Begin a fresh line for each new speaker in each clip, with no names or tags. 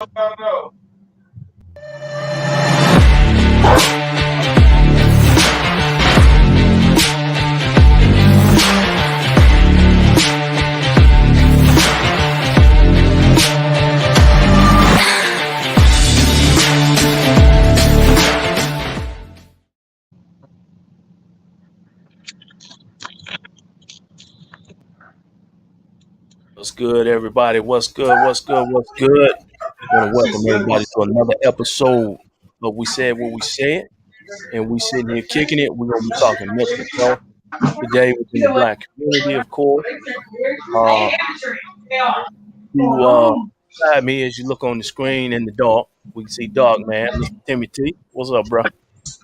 No.
What's good, everybody? What's good? What's good? What's good? I want to welcome everybody to another episode of We Said What We Said, and we sitting here kicking it. We're gonna be talking mental health today within the Black community, of course. Uh, to beside me, as you look on the screen in the dark, we can see Dog Man, Mr. Timothy. What's up, bro?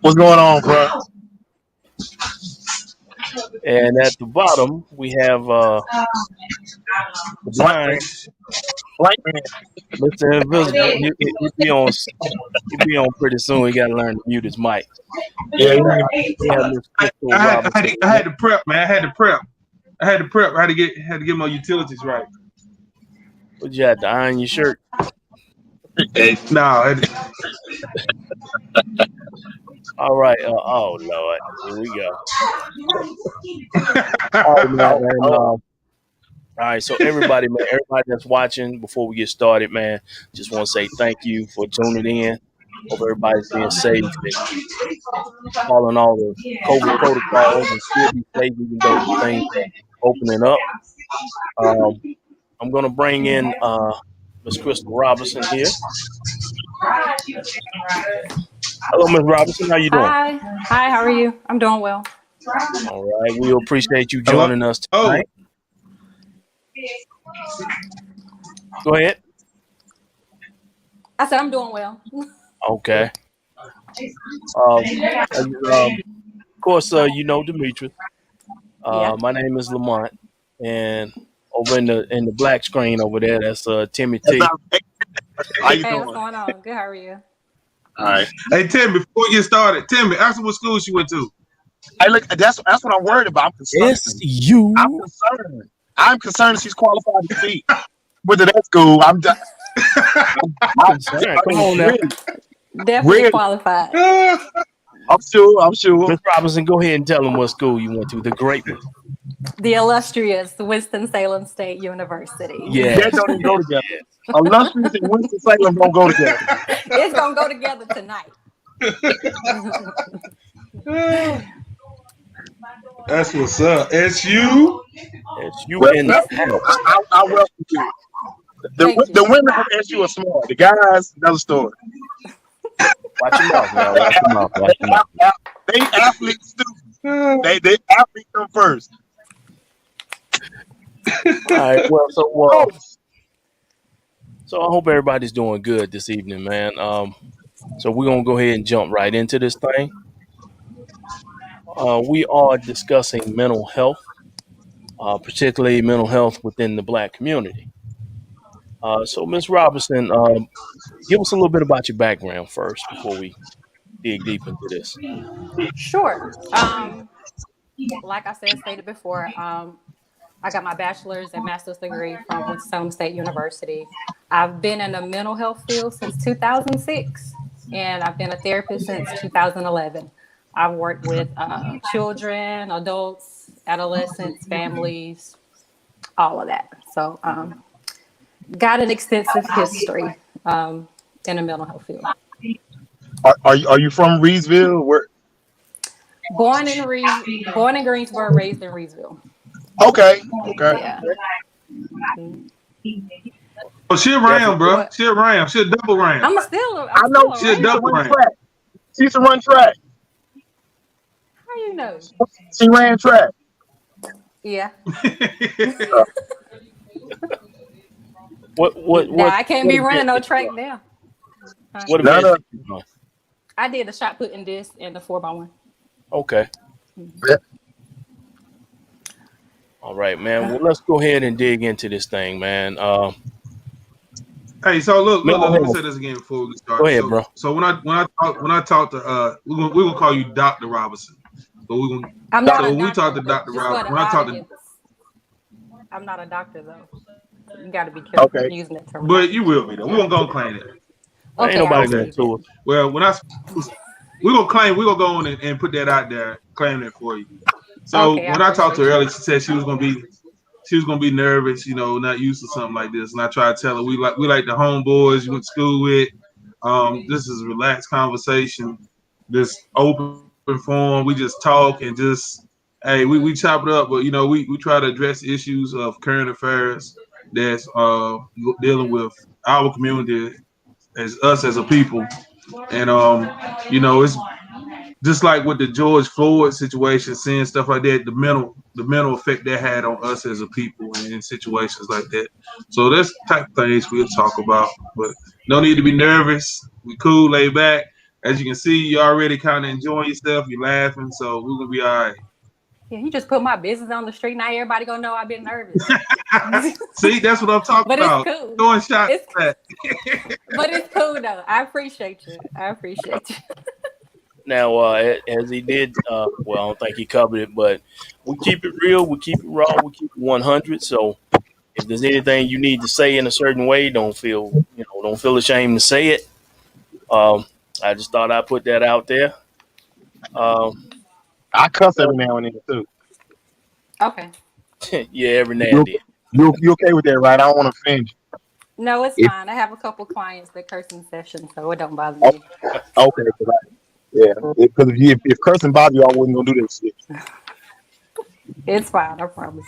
What's going on, bro?
And at the bottom, we have the blind
White man.
Mr. Invisible. He'll be on. He'll be on pretty soon. He got to learn to mute his mic.
Yeah,
We have Miss Crystal Robinson.
I had to prep, man. I had to prep. I had to get my utilities right.
What you had to iron your shirt?
No.
All right. Oh Lord, here we go. All right, man. All right. So everybody that's watching, before we get started, man, just want to say thank you for tuning in. Hope everybody's being safe and following all the COVID protocols and still be safe even though things are opening up. I'm gonna bring in Miss Crystal Robinson here. Hello, Miss Robinson. How you doing?
Hi. How are you? I'm doing well.
All right. We appreciate you joining us tonight. Go ahead.
I said I'm doing well.
Okay. Of course, you know Demetrius.
Yeah.
My name is Lamont, and over in the black screen over there, that's Timmy T.
How you
Hey,
doing?
what's going on? Good. How are you?
All right.
Hey, Tim, before we get started, Tim, ask her what school she went to.
Hey, look, that's what I'm worried about. I'm concerned.
It's you.
I'm concerned she's qualified to speak. Went to that school. I'm done.
Come on now.
Definitely
Really?
qualified.
I'm sure.
Miss Robinson, go ahead and tell them what school you went to. The great one.
The illustrious Winston-Salem State University.
Yeah.
That don't even go together. Illustrious and Winston-Salem don't go together.
It's gonna go together tonight.
That's what's up. SU.
It's you in the house.
I welcome you. The women from SU are smart. The guys, another story.
Watch your mouth, man. Watch your mouth.
They athletes too. They athletes come first.
All right. Well, so I hope everybody's doing good this evening, man. So we're gonna go ahead and jump right into this thing. We are discussing mental health, particularly mental health within the Black community. So, Ms. Robinson, give us a little bit about your background first before we dig deep into this.
Sure. Like I stated before, I got my bachelor's and master's degree from Winston-Salem State University. I've been in the mental health field since 2006, and I've been a therapist since 2011. I've worked with children, adults, adolescents, families, all of that. So, got an extensive history in the mental health field.
Are you from Reedsville? Where?
Born in Greensboro, raised in Reedsville.
Okay.
Yeah.
Oh, she a Ram, bro. She a Ram. She a double Ram.
I know
she a double Ram.
She used to run track.
How you know?
She ran track.
Yeah.
What?
Nah, I can't be running no track now.
What event?
I did the shot put in disc and the 4x1.
Okay.
Yeah.
All right, man. Well, let's go ahead and dig into this thing, man.
Hey, so look, let me say this again before we start.
Go ahead, bro.
So when I talk to we're gonna call you Dr. Robinson. But we're gonna
I'm not
when we talk to Dr. Robinson, when I talk to
I'm not a doctor though. You got to be careful
Okay.
using that term.
But you will be though. We won't go claim it.
Ain't
Okay,
nobody
I'll
gonna
receive
sue
it.
us.
Well, we're gonna go on and put that out there, claim it for you. So
Okay, I
when I talked to her
appreciate
earlier, she said she was gonna be nervous, not used to something like this. And I tried to tell her we like the homeboys you went to school with. This is a relaxed conversation, this open forum. We just talk and just hey, we chop it up, but we try to address issues of current affairs that's dealing with our community as us as a people. And it's just like with the George Floyd situation, seeing stuff like that, the mental effect that had on us as a people in situations like that. So that's the type of things we'll talk about. But no need to be nervous. We cool, lay back. As you can see, you already kind of enjoying yourself. You're laughing, so we're gonna be all right.
Yeah, you just put my business on the street. Now everybody gonna know I've been nervous.
See, that's what I'm talking
But it's
about.
cool.
Throwing shots
It's
back.
but it's cool though. I appreciate you. I appreciate you.
Now, as he did, well, I don't think he covered it, but we keep it real, we keep it raw, we keep it 100. So if there's anything you need to say in a certain way, don't feel ashamed to say it. I just thought I'd put that out there. Um,
I cuss every now and then too.
Okay.
yeah, every now
You
and then.
you okay with that, right? I don't want to offend
No, it's
you.
fine. I have a couple clients that curse in session, so it don't bother
If,
me.
okay, because if cursing bother you, I wasn't gonna do that shit.
It's fine, I promise.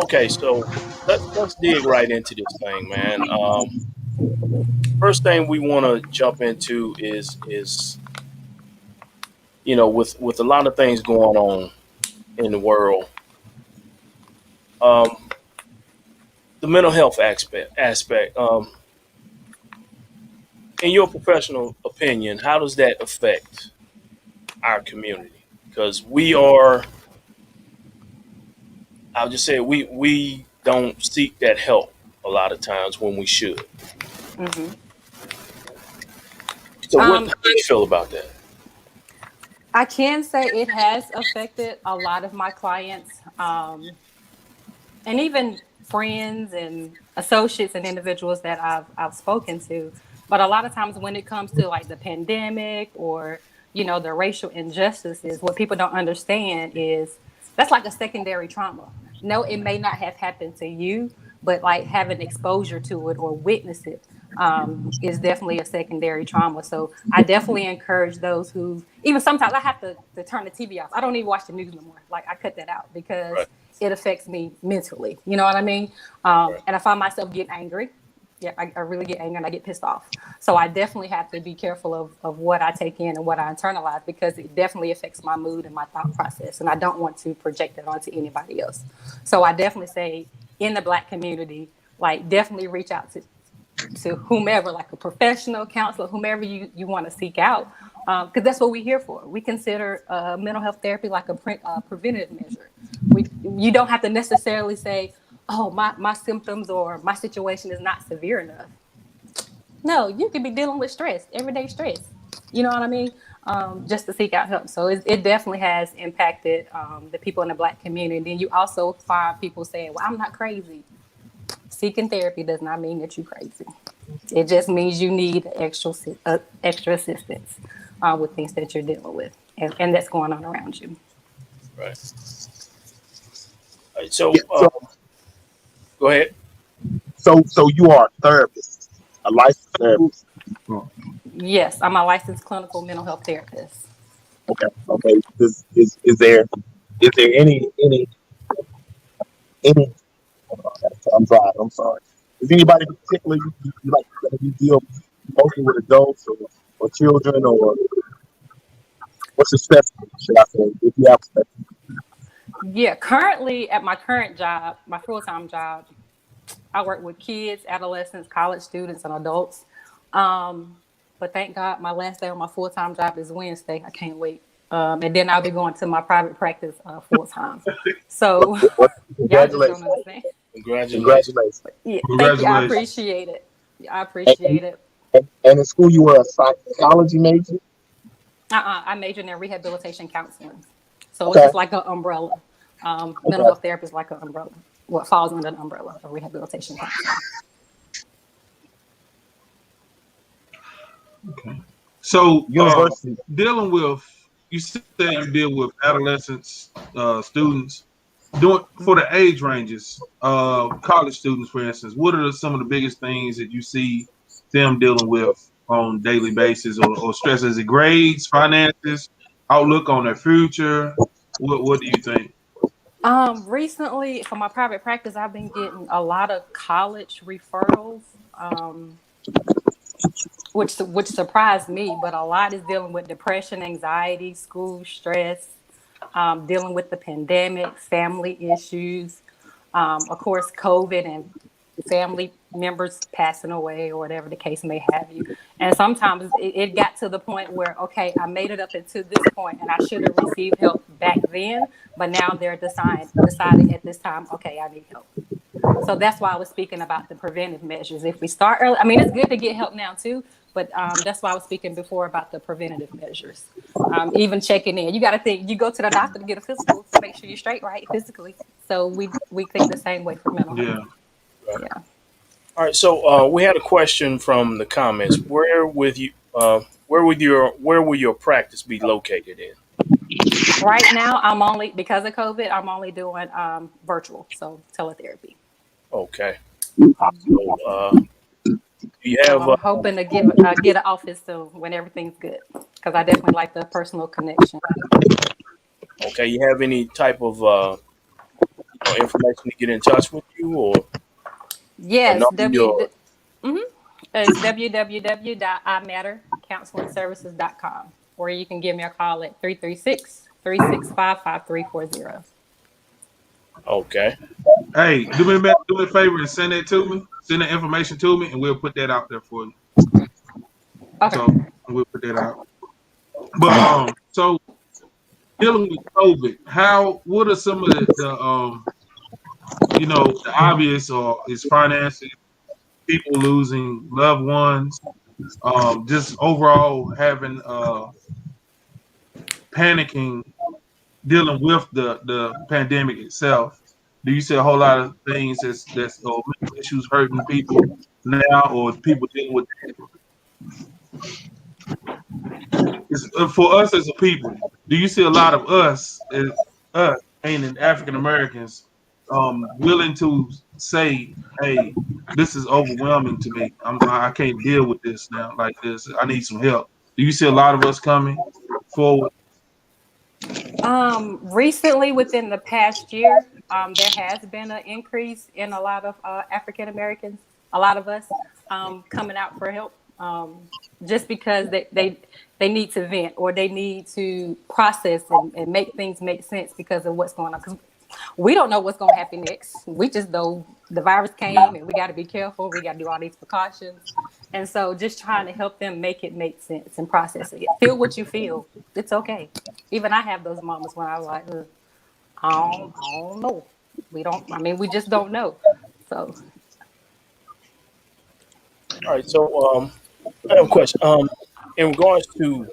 Okay, so let's dig right into this thing, man. First thing we want to jump into is with a lot of things going on in the world, um, the mental health aspect. In your professional opinion, how does that affect our community? Because I'll just say we don't seek that help a lot of times when we should.
hmm
So
Um,
how do you feel about that?
I can say it has affected a lot of my clients, and even friends and associates and individuals that I've spoken to. But a lot of times when it comes to like the pandemic or the racial injustices, what people don't understand is that's like a secondary trauma. No, it may not have happened to you, but like having exposure to it or witness it is definitely a secondary trauma. So I definitely encourage those who, even sometimes I have to turn the TV off. I don't even watch the news no more. Like I cut that out because
Right,
it affects me mentally. You know what I mean?
right,
And I find myself getting angry. Yeah, I really get angry and I get pissed off. So I definitely have to be careful of what I take in and what I internalize because it definitely affects my mood and my thought process. And I don't want to project it onto anybody else. So I definitely say in the Black community, like definitely reach out to whomever, like a professional counselor, whomever you want to seek out, because that's what we're here for. We consider mental health therapy like a preventative measure. You don't have to necessarily say, oh, my symptoms or my situation is not severe enough. No, you could be dealing with stress, everyday stress. You know what I mean? Just to seek out help. So it definitely has impacted the people in the Black community. And you also find people saying, well, I'm not crazy. Seeking therapy does not mean that you're crazy. It just means you need extra assistance with things that you're dealing with and that's going on around you.
right. All right, so
Yeah,
go ahead.
so you are a therapist, a licensed therapist.
Yes, I'm a licensed clinical mental health therapist.
Okay. Is there any I'm sorry. I'm sorry. Is anybody in particular you like that you deal mostly with adults or children or what's your specialty, should I say, if you have a specialty?
Yeah, currently at my current job, my full-time job, I work with kids, adolescents, college students, and adults. But thank God my last day on my full-time job is Wednesday. I can't wait. And then I'll be going to my private practice full-time. So y'all just don't
Congratulations.
understand.
Congratulations.
Congratulations.
Yeah, thank you. I
Congratulations.
appreciate it. I
And,
appreciate it.
and in school you were a psychology major?
I majored in rehabilitation counseling. So it's
Okay.
just like an umbrella. Mental
Okay.
health therapist like an umbrella. what falls under the umbrella of rehabilitation counseling.
Okay. So,
University.
dealing with, you said you deal with adolescents, students. Doing for the age ranges, college students, for instance, what are some of the biggest things that you see them dealing with on a daily basis, or stress? Is it grades, finances, outlook on their future? What do you think?
Recently for my private practice, I've been getting a lot of college referrals, which surprised me, but a lot is dealing with depression, anxiety, school stress, dealing with the pandemic, family issues, of course, COVID and family members passing away or whatever the case may have you. And sometimes it got to the point where, okay, I made it up until this point and I should have received help back then, but now they're decided at this time, okay, I need help. So that's why I was speaking about the preventive measures. If we start early, I mean, it's good to get help now too, but that's why I was speaking before about the preventative measures. Even checking in, you got to think, you go to the doctor to get a physical to make sure you're straight, right, physically. So we think the same way for mental health.
Yeah.
Yeah.
All right, so we had a question from the comments. Where will your practice be located in?
Right now, I'm only, because of COVID, I'm only doing virtual, so teletherapy.
Okay. So do you
So
have
I'm hoping to get an office soon when everything's good, because I definitely like the personal connection.
okay? You have any type of information to get in touch with you, or
Yes,
know your?
it's www.imattercounselingservices.com, or you can give me a call at 336-365-5340.
Okay.
Hey, do me a favor and send that to me. Send the information to me, and we'll put that out there for you.
Okay.
So we'll put that out. But so dealing with COVID, what are some of the obvious, or is finances, people losing loved ones, just overall having panicking, dealing with the pandemic itself. Do you see a whole lot of things that's mental issues hurting people now, or people dealing with for us as a people? Do you see a lot of us, meaning African Americans, willing to say, "Hey, this is overwhelming to me. I can't deal with this now like this. I need some help." Do you see a lot of us coming forward?
Recently, within the past year, there has been an increase in a lot of African Americans, a lot of us coming out for help, just because they need to vent, or they need to process and make things make sense because of what's going on. Because we don't know what's going to happen next. We just know the virus came and we got to be careful. We got to do all these precautions. And so just trying to help them make it make sense and process it. Feel what you feel. It's okay. Even I have those moments when I was like, I don't know. We just don't know. So,
All right. So I have a question. In regards to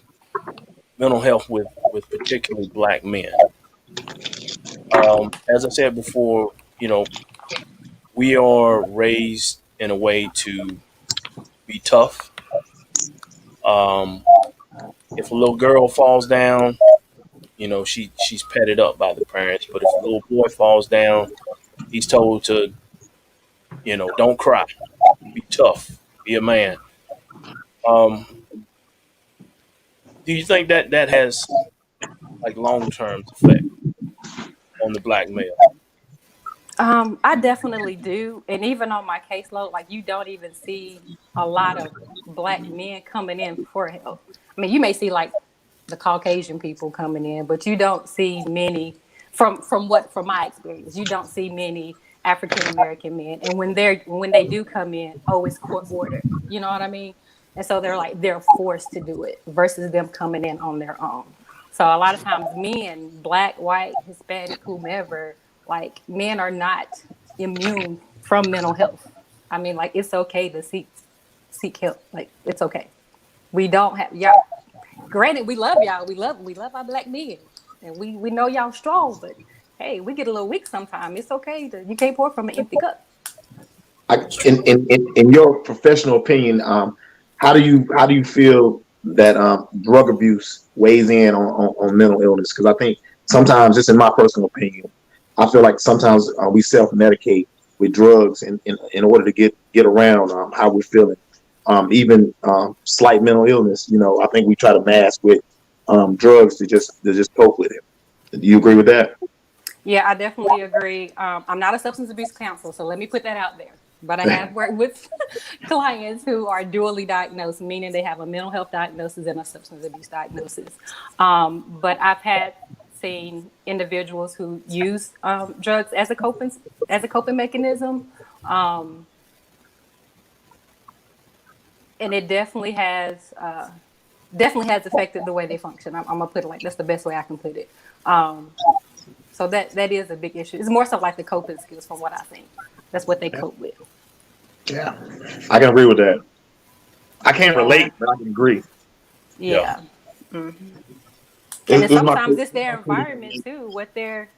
mental health with particularly black men, as I said before, we are raised in a way to be tough. Um, if a little girl falls down, she's petted up by the parents. But if a little boy falls down, he's told to, don't cry, be tough, be a man. Um, do you think that has like long term effect on the black male?
I definitely do. And even on my caseload, like you don't even see a lot of black men coming in for help. I mean, you may see like the Caucasian people coming in, but you don't see many from my experience, you don't see many African American men. And when they do come in, oh, it's court ordered. You know what I mean? And so they're forced to do it versus them coming in on their own. So a lot of times men, black, white, Hispanic, whomever, like men are not immune from mental health. I mean, like it's okay to seek help. Like it's okay. We don't have y'all. Granted, we love y'all. We love our black men, and we know y'all strong. But hey, we get a little weak sometimes. It's okay. You can't pour from an empty cup.
In your professional opinion, how do you feel that drug abuse weighs in on mental illness? Because I think sometimes, just in my personal opinion, I feel like sometimes we self medicate with drugs in order to get around how we're feeling. Even slight mental illness, I think we try to mask with drugs to just cope with it. Do you agree with that?
Yeah, I definitely agree. I'm not a substance abuse counselor, so let me put that out there. But I have worked with clients who are dually diagnosed, meaning they have a mental health diagnosis and a substance abuse diagnosis. But I've had seen individuals who use drugs as a coping mechanism, um, and it definitely has affected the way they function. I'm gonna put it like that's the best way I can put it. Um, So that is a big issue. It's more so like the coping skills from what I think. That's what they cope with.
Yeah, I can agree with that. I can't
Yeah.
relate, but I can agree.
Yeah.
Yeah. Hmm. And then
This is my
sometimes it's their environment too, what they're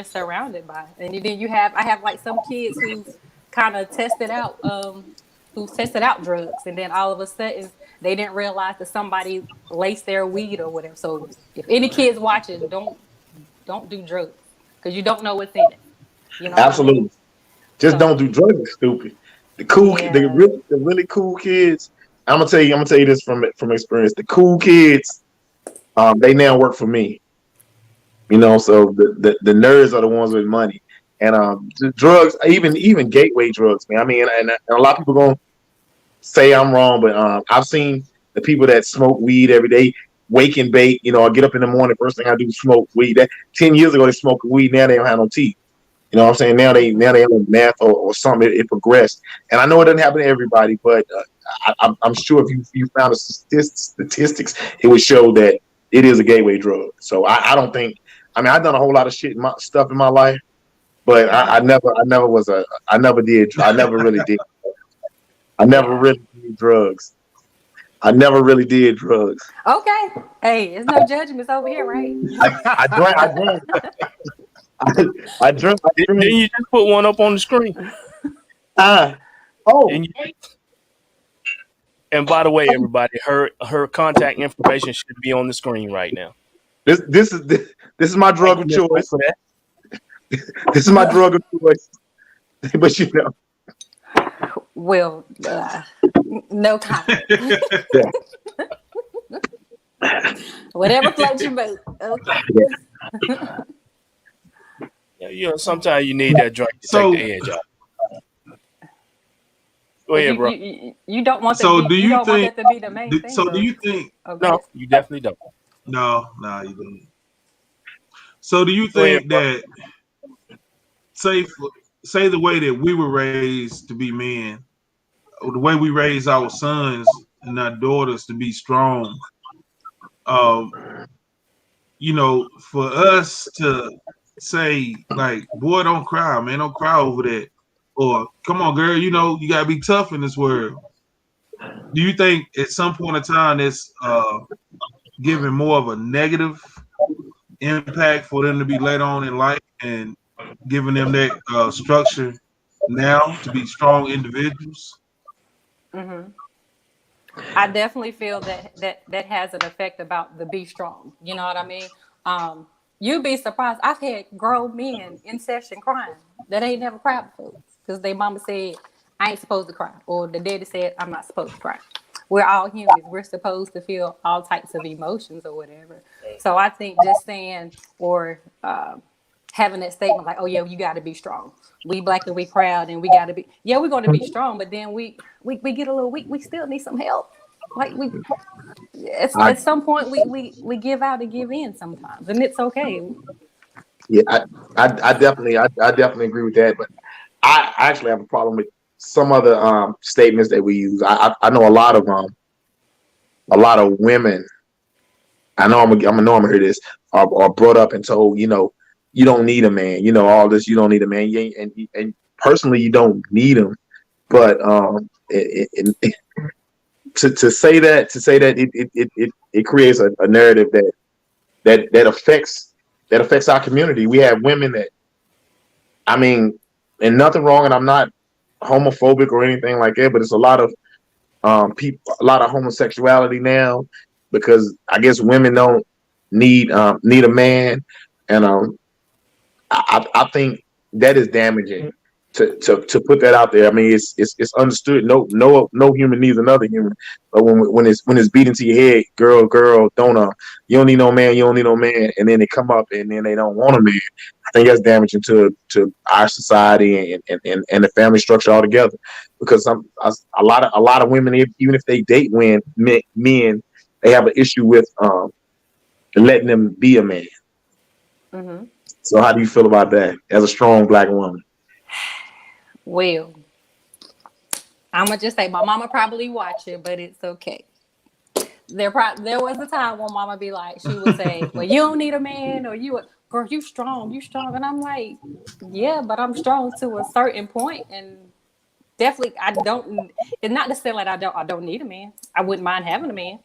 surrounded by. And then I have like some kids who kind of who tested out drugs, and then all of a sudden they didn't realize that somebody laced their weed or whatever. So if any kids watching, don't do drugs because you don't know what's in it. You know what I mean?
absolutely. Just don't
So
do drugs. It's stupid.
yeah.
The really cool kids. I'm gonna tell you this from experience. The cool kids, they now work for me. So the nerds are the ones with money, and the drugs, even gateway drugs, man. I mean, and a lot of people gonna say I'm wrong, but I've seen the people that smoke weed every day, wake and bake. I get up in the morning, first thing I do is smoke weed. That 10 years ago they smoked weed. Now they don't have no teeth. You know what I'm saying? Now they have math or something. It progressed, and I know it doesn't happen to everybody, but I'm sure if you found the statistics, it would show that it is a gateway drug. So I don't think. I mean, I've done a whole lot of stuff in my life, but
Hmm.
I never did. I never really did. I never
Yeah.
really did drugs. I never really did drugs.
Okay. Hey, there's no judgments over here, right?
I drank. I drank. I drank. I
Didn't
drank.
you just put one up on the screen?
Ah. Oh.
Didn't you? And by the way, everybody, her contact information should be on the screen right now.
This is my
Thank
drug
you,
of
Miss White,
choice.
for that.
This is my drug of choice. But
Well, no comment.
yeah,
Whatever floats your boat. Okay.
yeah.
Yeah, sometimes you need that drink to take
So
the edge off. Go
But
ahead, bro.
you don't want
so do
you
you
don't want
think?
that to be the main thing,
So do
though.
you think?
Okay.
No, you definitely don't.
No, no, you don't. So do you
Go ahead,
think
bro.
that say say the way that we were raised to be men, or the way we raise our sons and our daughters to be strong, um, for us to say like, boy, don't cry, man, don't cry over that, or come on, girl, you gotta be tough in this world. Do you think at some point in time it's giving more of a negative impact for them to be later on in life and giving them that structure now to be strong individuals?
Hmm. I definitely feel that has an effect about the be strong. You know what I mean? You'd be surprised. I've had grown men in session crying that ain't never cried before because their mama said I ain't supposed to cry, or the daddy said I'm not supposed to cry. We're all humans. We're supposed to feel all types of emotions or whatever. So I think just saying or having that statement like, "Oh yeah, you got to be strong. We black and we proud, and we got to be. Yeah, we're going to be strong, but then we get a little weak. We still need some help. Like
I
at some point we give out and give in sometimes, and it's okay.
yeah. I definitely agree with that. But I actually have a problem with some other statements that we use. I know a lot of women. I know I'm gonna hear this. Are brought up and told, you don't need a man. All this. You don't need a man. You ain't, and personally, you don't need him. But to say that it creates a narrative that affects that affects our community. We have women that, I mean, and nothing wrong, and I'm not homophobic or anything like that, but it's a lot of people, a lot of homosexuality now, because I guess women don't need a man, and I think that is damaging to put that out there. I mean, it's understood. No human needs another human. But when it's beat into your head, girl, don't you don't need no man, you don't need no man, and then they come up and then they don't want a man. I think that's damaging to our society and the family structure altogether. Because a lot of women, even if they date men, they have an issue with letting them be a man.
Mm-hmm.
So how do you feel about that as a strong Black woman?
Well, I'm gonna just say my mama probably watch it, but it's okay. There was a time when mama be like, she would say, "Well, you don't need a man, or girl, you strong," and I'm like, "Yeah, but I'm strong to a certain point, and definitely I don't. It's not to say like I don't need a man. I wouldn't mind having a man,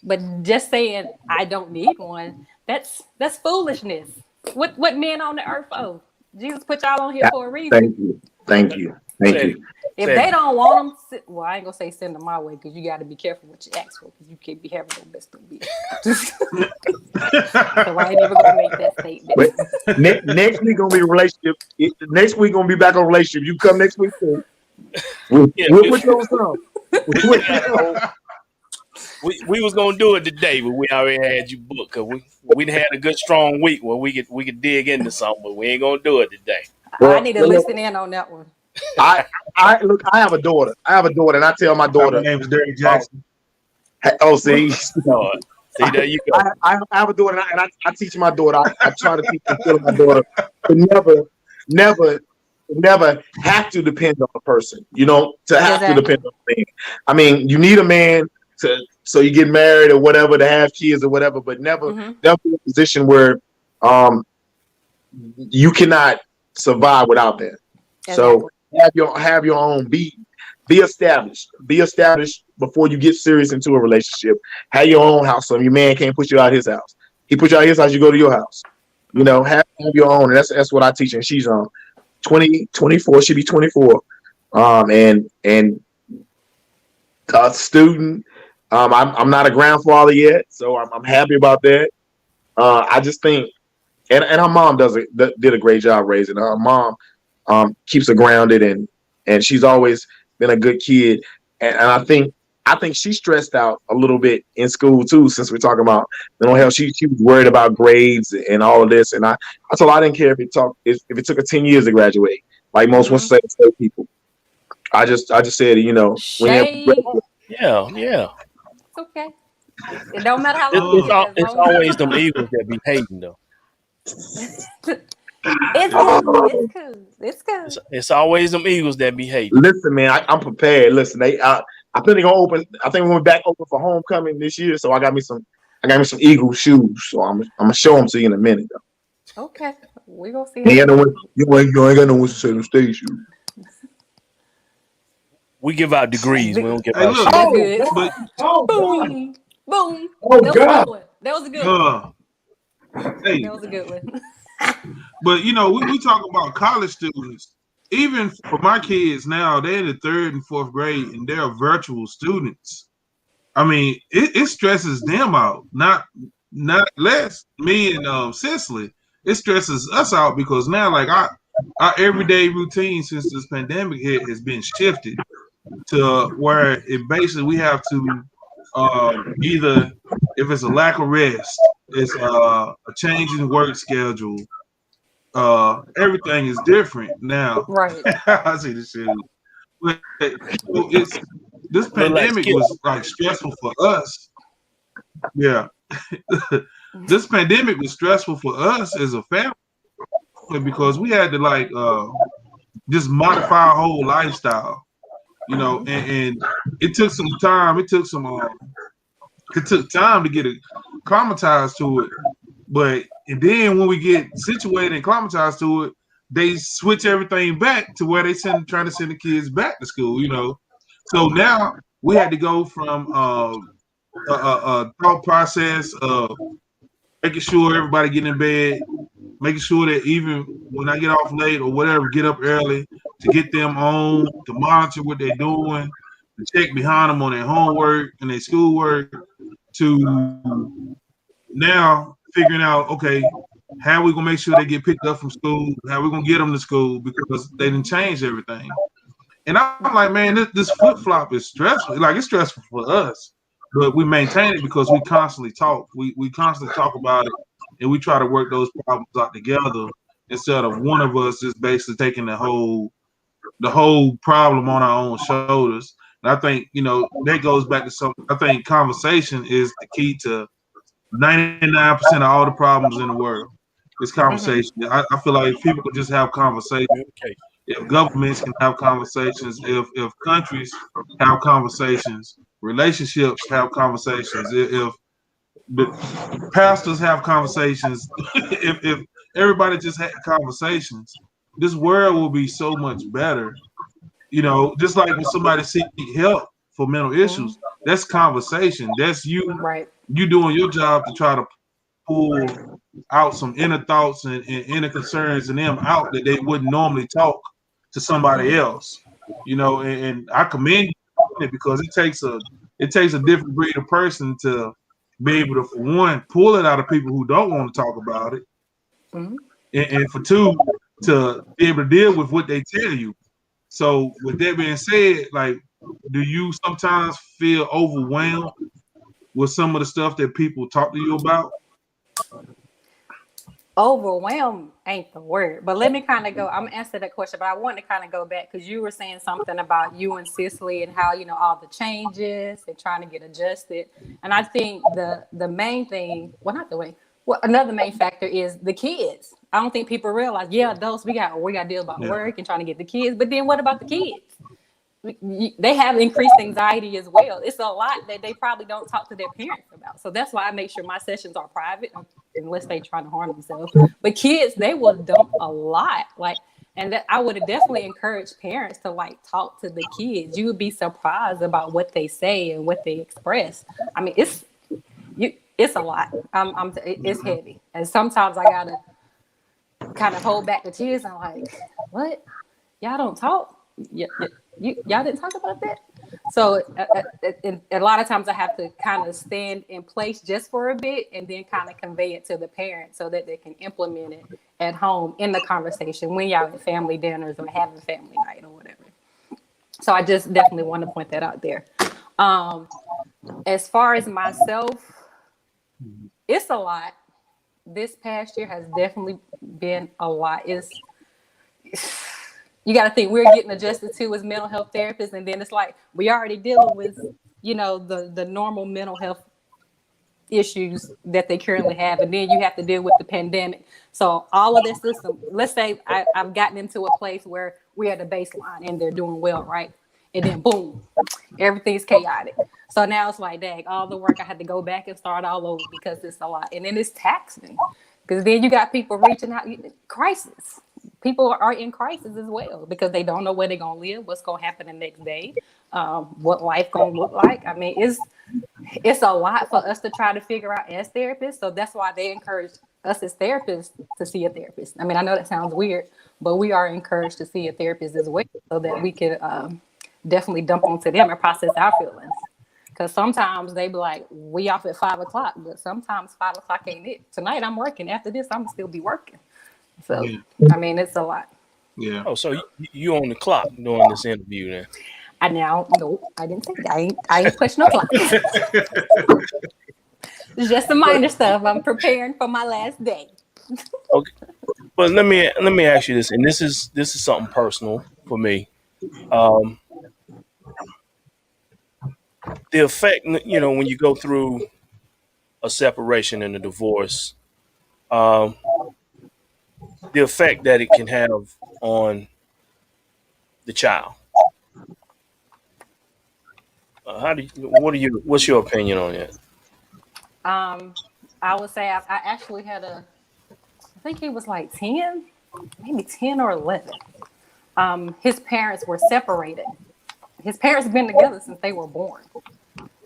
but just saying I don't need one, that's foolishness. What men on the earth for? Jesus put y'all on here for a reason.
Thank you.
If they don't want them, well, I ain't gonna say send them my way, because you got to be careful what you ask for, because you can't be having no best of bitch. So I ain't even gonna make that statement.
But next week gonna be a relationship. Next week gonna be back on relationship. You come next week too. We'll put those on.
We was gonna do it today, but we already had you booked, because we had a good strong week where we could dig into something, but we ain't gonna do it today.
I need to listen in on that one.
I have a daughter. And I tell my daughter,
my name is Derek Jackson.
See,
there you go.
I have a daughter, and I teach my daughter. I try to teach my daughter to never have to depend on a person. To have to depend on a man. I mean, you need a man so you get married or whatever, to have kids or whatever, but never be in a position where you cannot survive without that. Exactly. So have your own. Be established. Be established before you get serious into a relationship. Have your own house, so your man can't put you out of his house. He put you out of his house, you go to your house. Have your own, and that's what I teach. And she's 24. She'll be 24. And a student. I'm not a grandfather yet, so I'm happy about that. I just think, and her mom did a great job raising her. Her mom keeps her grounded, and she's always been a good kid. And I think she stressed out a little bit in school too. Since we're talking about mental health, she was worried about grades and all of this. And I told her I didn't care if it took her 10 years to graduate, like most Winston State people. I just said,
yeah.
It's okay. It don't matter how long.
It's always them Eagles that be hating though.
It's cool.
It's always them Eagles that be hating.
Listen, man, I'm prepared. Listen, I think they're gonna open. I think we're back open for homecoming this year. So I got me some Eagle shoes. So I'm gonna show them to you in a minute though.
Okay, we gonna see.
You ain't got no Winston State shoes.
We give out degrees. We don't give out
shoes. Boom.
Oh God.
That was a good one.
Hey.
That was a good one.
But we talk about college students. Even for my kids now, they're in the 3rd and 4th grade, and they're virtual students. I mean, it stresses them out, not less me and Cicely. It stresses us out because now, like our everyday routine since this pandemic hit has been shifted to where it basically we have to either, if it's a lack of rest, it's a change in work schedule. Everything is different now.
Right.
I see the shit. But this pandemic was like stressful for us. Yeah. This pandemic was stressful for us as a family because we had to just modify our whole lifestyle. And it took some time. It took time to get acclimatized to it. But and then when we get situated and acclimatized to it, they switch everything back to where they trying to send the kids back to school. So now we had to go from a thought process of making sure everybody getting in bed, making sure that even when I get off late or whatever, get up early to get them on, to monitor what they're doing, to check behind them on their homework and their schoolwork, to now figuring out, okay, how we gonna make sure they get picked up from school, how we gonna get them to school because they didn't change everything. And I'm like, man, this flip flop is stressful. Like it's stressful for us, but we maintain it because we constantly talk. We constantly talk about it, and we try to work those problems out together instead of one of us just basically taking the whole problem on our own shoulders. And I think that goes back to something. I think conversation is the key to 99% of all the problems in the world. It's
Mm-hmm.
conversation. I feel like if people could just have conversations,
Communication.
if governments can have conversations, if countries have conversations, relationships have conversations, if the pastors have conversations, if everybody just had conversations, this world will be so much better. Just like when somebody seek help for mental issues,
Mm-hmm.
that's conversation. That's
Right.
you doing your job to try to pull out some inner thoughts and inner concerns in them out that they wouldn't normally talk to somebody
Mm-hmm.
else. And I commend you on it because it takes a different breed of person to be able to, for one, pull it out of people who don't want to talk about it,
Mm-hmm.
and for two, to be able to deal with what they tell you. So with that being said, like, do you sometimes feel overwhelmed with some of the stuff that people talk to you about?
Overwhelmed ain't the word, but let me kind of go. I'm gonna answer that question, but I want to kind of go back because you were saying something about you and Cicely and how all the changes and trying to get adjusted. And I think the main thing, well, not the way, well, another main factor is the kids. I don't think people realize, yeah, adults we got to deal about
Yeah.
work and trying to get the kids, but then what about the kids? They have increased anxiety as well. It's a lot that they probably don't talk to their parents about. So that's why I make sure my sessions are private, unless they trying to harm themselves. But kids, they will dump a lot. And that I would definitely encourage parents to talk to the kids. You would be surprised about what they say and what they express. I mean, it's a lot. It's heavy, and sometimes I gotta kind of hold back the tears. I'm like, what? Y'all don't talk. Y'all didn't talk about that. So a lot of times I have to kind of stand in place just for a bit and then kind of convey it to the parents so that they can implement it at home in the conversation when y'all at family dinners or having family night or whatever. So I just definitely want to point that out there. Um, as far as myself, it's a lot. This past year has definitely been a lot. You got to think we're getting adjusted to as mental health therapists, and then it's like we already dealing with the normal mental health issues that they currently have, and then you have to deal with the pandemic. So all of this system, let's say I've gotten into a place where we're at a baseline and they're doing well, right? And then boom, everything's chaotic. So now it's like, dang, all the work I had to go back and start all over because it's a lot, and then it's taxing because then you got people reaching out, crisis. People are in crisis as well because they don't know where they're gonna live, what's gonna happen the next day, what life gonna look like. I mean, it's a lot for us to try to figure out as therapists. So that's why they encourage us as therapists to see a therapist. I mean, I know that sounds weird, but we are encouraged to see a therapist as well so that we can definitely dump onto them and process our feelings. Because sometimes they be like, we off at 5 o'clock, but sometimes 5 o'clock ain't it. Tonight I'm working. After this, I'm gonna still be working. So,
Yeah.
I mean, it's a lot.
Yeah.
Oh, so you on the clock during this interview then?
I now, no, I didn't say that. I ain't pushing no clock. It's just some minor stuff. I'm preparing for my last day.
Okay, but let me ask you this, and this is something personal for me. Um, the effect, when you go through a separation and a divorce, um, the effect that it can have on the child. What's your opinion on that?
Um, I would say I actually had I think he was like 10, maybe 10 or 11. His parents were separated. His parents have been together since they were born.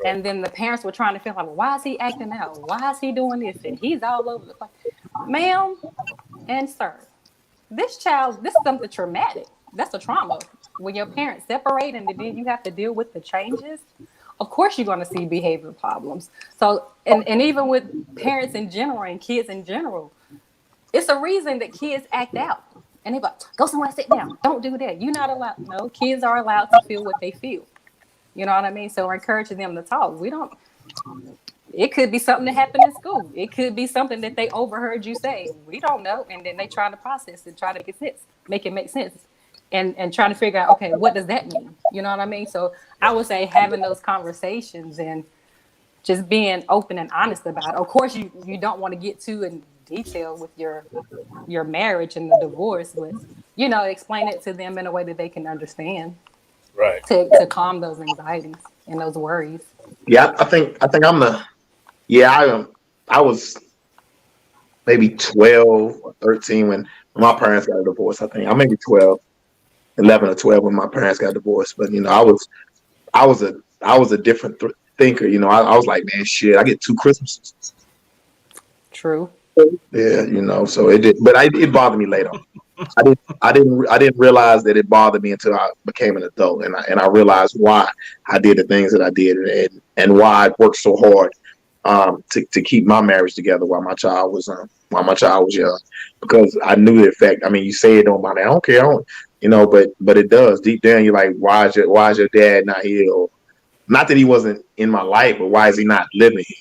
And then the parents were trying to feel like, well, why is he acting out? Why is he doing this? And he's all over the place. Ma'am and sir, this is something traumatic. That's a trauma. When your parents separate and then you have to deal with the changes, of course you're going to see behavior problems. So, and even with parents in general and kids in general, it's a reason that kids act out. And they're like, go somewhere and sit down. Don't do that. You're not allowed. No, kids are allowed to feel what they feel. You know what I mean? So we're encouraging them to talk. It could be something that happened in school. It could be something that they overheard you say. We don't know. And then they try to process and try to make it make sense. And trying to figure out, okay, what does that mean? You know what I mean? So I would say having those conversations and just being open and honest about it. Of course, you don't want to get too in detail with your marriage and the divorce, but, explain it to them in a way that they can understand.
Right.
To calm those anxieties and those worries.
Yeah, I think I'm I was maybe 12 or 13 when my parents got a divorce. I think I'm maybe 11 or 12 when my parents got divorced. But I was a different thinker. I was like, man, shit, I get 2 Christmases.
True.
Yeah, so it did, but it bothered me later. I didn't realize that it bothered me until I became an adult, and I realized why I did the things that I did, and why I worked so hard to keep my marriage together while my child was young, because I knew the effect. I mean, you say it don't bother. I don't care, but it does. Deep down, you're like, why is your dad not here? Or, not that he wasn't in my life, but why is he not living here?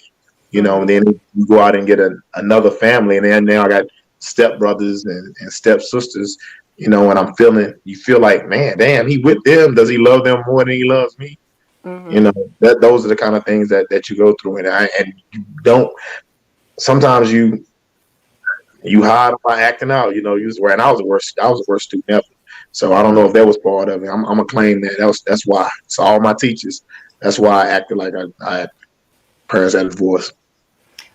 And then you go out and get another family, and then now I got stepbrothers and stepsisters, and you feel like, man, damn, he with them. Does he love them more than he loves me? Those are the kind of things that you go through, and you don't. Sometimes you hide by acting out. And I was the worst student ever. So I don't know if that was part of it. I'm gonna claim that's why. So all my teachers, that's why I acted like I had parents had divorced.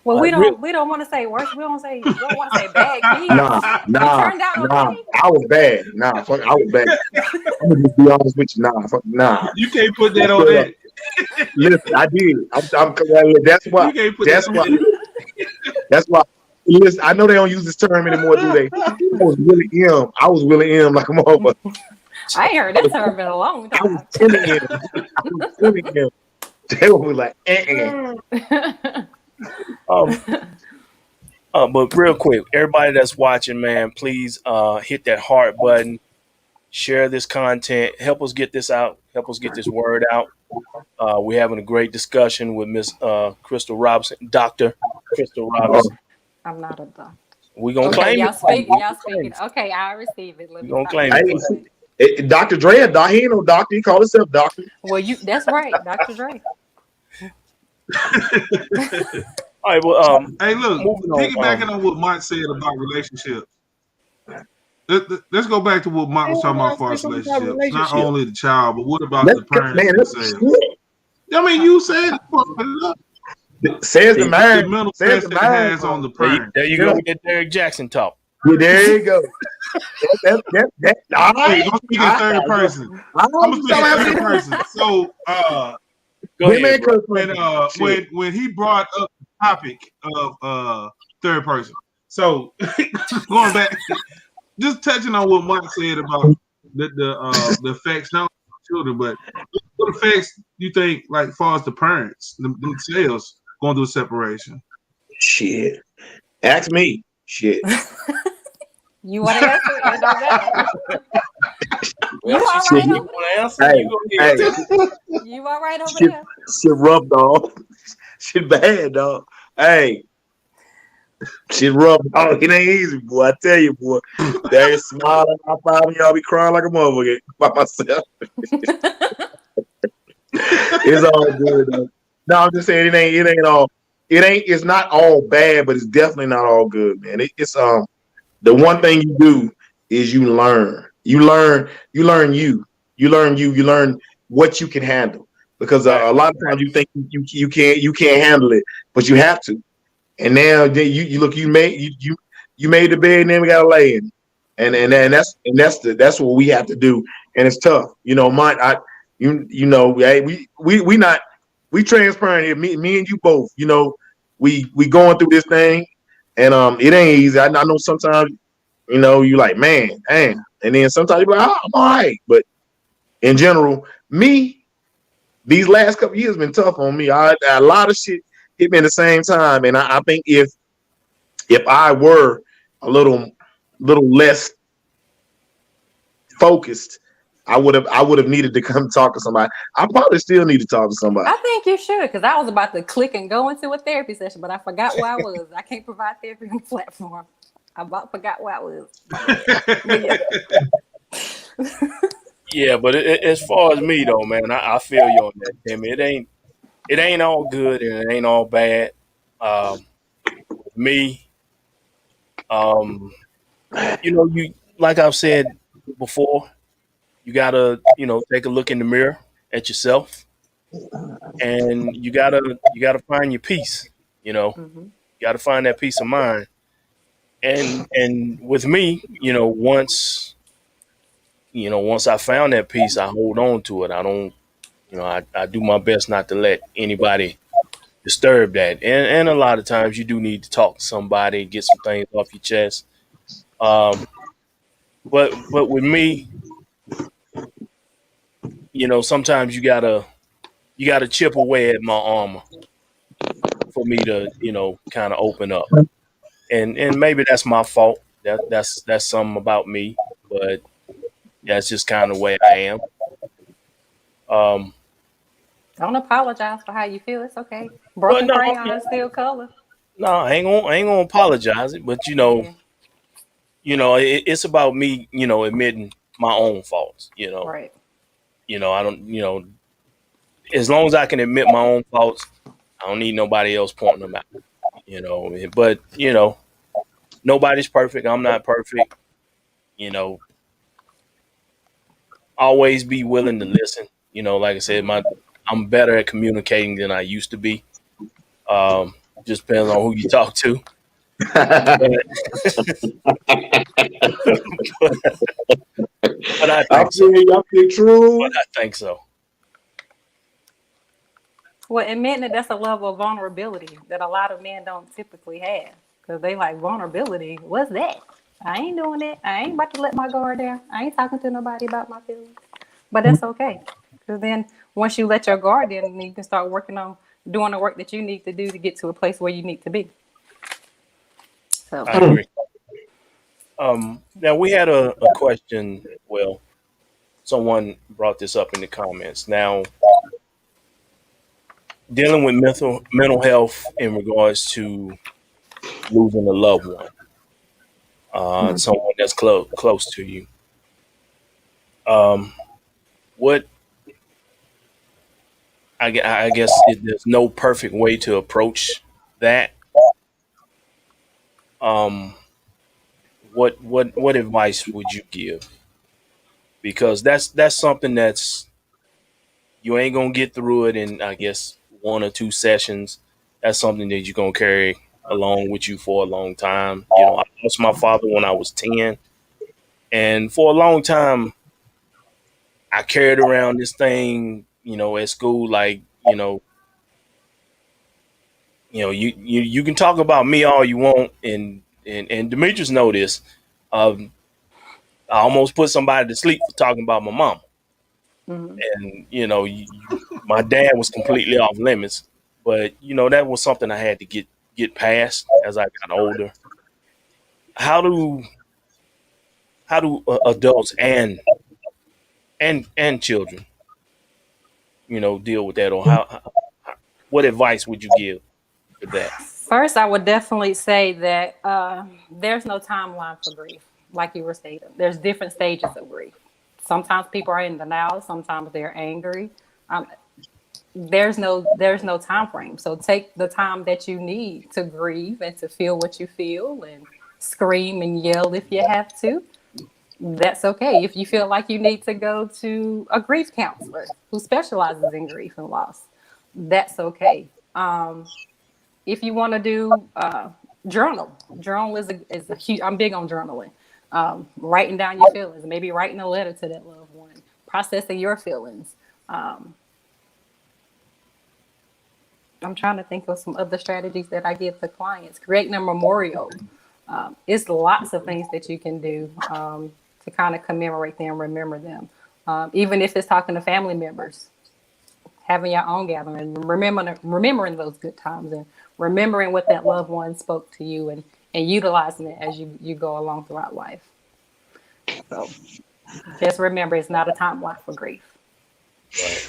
Well, we don't want to say worse. We don't want to say bad kids.
Nah.
It turned out okay.
I was bad. I was bad. I'm gonna just be honest with you. Nah.
You can't put that on that.
Listen, I did. That's why.
You can't put that on that.
That's why. Listen, I know they don't use this term anymore, do they? I was Willie M. Like a motherfucker.
I ain't heard that term in a long time.
I was Willie M. They were like,
But real quick, everybody that's watching, man, please hit that heart button, share this content, help us get this out, help us get this word out. We're having a great discussion with Miss Crystal Robinson, Dr. Crystal Robinson.
I'm not a doctor.
We're going to claim
y'all
it.
Y'all speaking. Okay, I receive it.
We're going to claim it.
Dr. Dre, he ain't no doctor. He called himself doctor.
Well, that's right, Dr. Dre.
All right, well,
hey, look, piggybacking on what Mike said about relationships. Let's go back to what Mike was talking about for relationships. Not only the child, but what about the parents themselves? I mean, you said
says the man.
The mental stress that has on the parents.
There you go with that Derek Jackson talk.
Yeah, there you go. All right.
I'm speaking in third person. I'm speaking in third person. So,
go ahead,
when he brought up the topic of third person, so going back, just touching on what Mike said about the effects not only on children, but what effects you think, like, as far as the parents themselves going through separation?
Shit, ask me. Shit.
You want to answer? It don't matter. You all right over there?
Shit rough, dog. Shit bad, dog. Hey, shit rough, dog. It ain't easy, boy. I tell you, boy. There is smiling. I probably y'all be crying like a motherfucker by myself. It's all good, though. No, I'm just saying it's not all bad, but it's definitely not all good, man. It's the one thing you do is you learn what you can handle, because a lot of times you think you can't handle it, but you have to. And now you made the bed, and then we gotta lay in, and that's what we have to do, and it's tough. We not we transparent here. Me and you both. You know, we going through this thing, and it ain't easy. I know sometimes, you know, you like, man, damn, and then sometimes you be like, oh, I'm all right. But in general, me, these last couple years been tough on me. A lot of shit hit me at the same time, and I think if I were a little less focused, I would have needed to come talk to somebody. I probably still need to talk to somebody.
I think you should, because I was about to click and go into a therapy session, but I forgot where I was. I can't provide therapy on the platform. I about forgot where I was. My bad. But yeah.
Yeah, but as far as me though, man, I feel you on that, Timmy. It ain't all good and it ain't all bad. With me, um, you like I've said before, you gotta take a look in the mirror at yourself, and you gotta find your peace.
Mm-hmm.
You gotta find that peace of mind. And with me, once I found that peace, I hold on to it. I don't, I do my best not to let anybody disturb that. And a lot of times you do need to talk to somebody, get some things off your chest. Um, but with me, sometimes you gotta chip away at my armor for me to, kind of open up. And maybe that's my fault. That's something about me, but that's just kind of the way I am. Um,
Don't apologize for how you feel. It's okay.
but
Broken
no,
crayon is still color.
no, I ain't gonna apologize it. But
Yeah.
it's about me, admitting my own faults.
Right.
I don't, as long as I can admit my own faults, I don't need nobody else pointing them out. But nobody's perfect. I'm not perfect. You know, always be willing to listen. Like I said, I'm better at communicating than I used to be. Just depends on who you talk to. But, but I
I
think so.
feel you. I feel
But
true.
I think so.
Well, admitting that that's a level of vulnerability that a lot of men don't typically have. Because they like vulnerability. What's that? I ain't doing that. I ain't about to let my guard down. I ain't talking to nobody about my feelings. But that's okay. Because then once you let your guard in, then you can start working on doing the work that you need to do to get to a place where you need to be. So,
I agree. Now we had a question. Well, someone brought this up in the comments. Now, dealing with mental health in regards to losing a loved one, someone that's close to you. Um, what I guess there's no perfect way to approach that. Um, what advice would you give? Because that's something that's you ain't gonna get through it in, I guess, one or two sessions. That's something that you're gonna carry along with you for a long time. I lost my father when I was 10, and for a long time I carried around this thing, at school, like, you can talk about me all you want, and Demetrius know this. Um, I almost put somebody to sleep for talking about my mom.
mhm.
And my dad was completely off limits, but that was something I had to get past as I got older. How do adults and children deal with that, or what advice would you give for that?
First, I would definitely say that there's no timeline for grief, like you were stating. There's different stages of grief. Sometimes people are in denial. Sometimes they're angry. Um, there's no time frame. So take the time that you need to grieve and to feel what you feel, and scream and yell if you have to. That's okay. If you feel like you need to go to a grief counselor who specializes in grief and loss, that's okay. If you want to do journal is a huge. I'm big on journaling. Writing down your feelings, maybe writing a letter to that loved one, processing your feelings. Um, I'm trying to think of some other strategies that I give to clients. Creating a memorial. It's lots of things that you can do to kind of commemorate them, remember them. Even if it's talking to family members, having your own gathering, remembering those good times and remembering what that loved one spoke to you and utilizing it as you go along throughout life. So just remember, it's not a time block for grief.
Right.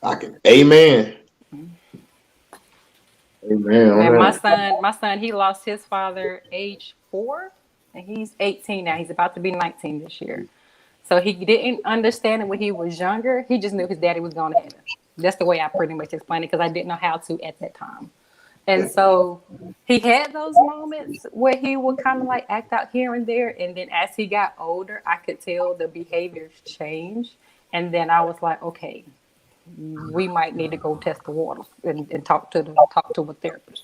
I can. Amen. Amen on
And
that.
my son, he lost his father age 4, and he's 18 now. He's about to be 19 this year. So he didn't understand it when he was younger. He just knew his daddy was going to heaven. That's the way I pretty much explained it because I didn't know how to at that time. And so he had those moments where he would kind of like act out here and there. And then as he got older, I could tell the behaviors change. And then I was like, okay, we might need to go test the waters and talk to a therapist.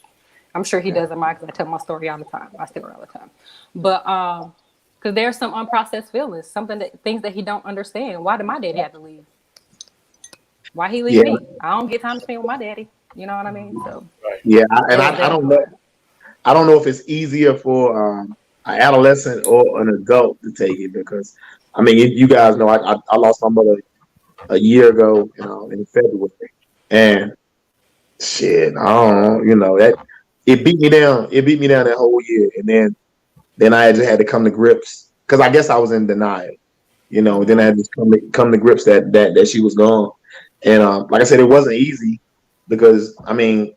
I'm sure he doesn't mind because I tell my story all the time. I tell her all the time. But because there's some unprocessed feelings, things that he don't understand. Why did my daddy have to leave? Why he leave
Yeah,
me? I don't get time to spend with my daddy. You know what I mean? So
Right.
yeah, and
there's
I
that
don't know.
part.
I don't know if it's easier for an adolescent or an adult to take it because, I mean, you guys know I lost my mother a year ago, in February, and shit, I don't know, that it beat me down. It beat me down that whole year, and then I just had to come to grips because I guess I was in denial, Then I
Mm-hmm.
had to come to grips that she was gone, and like I said, it wasn't easy because I mean,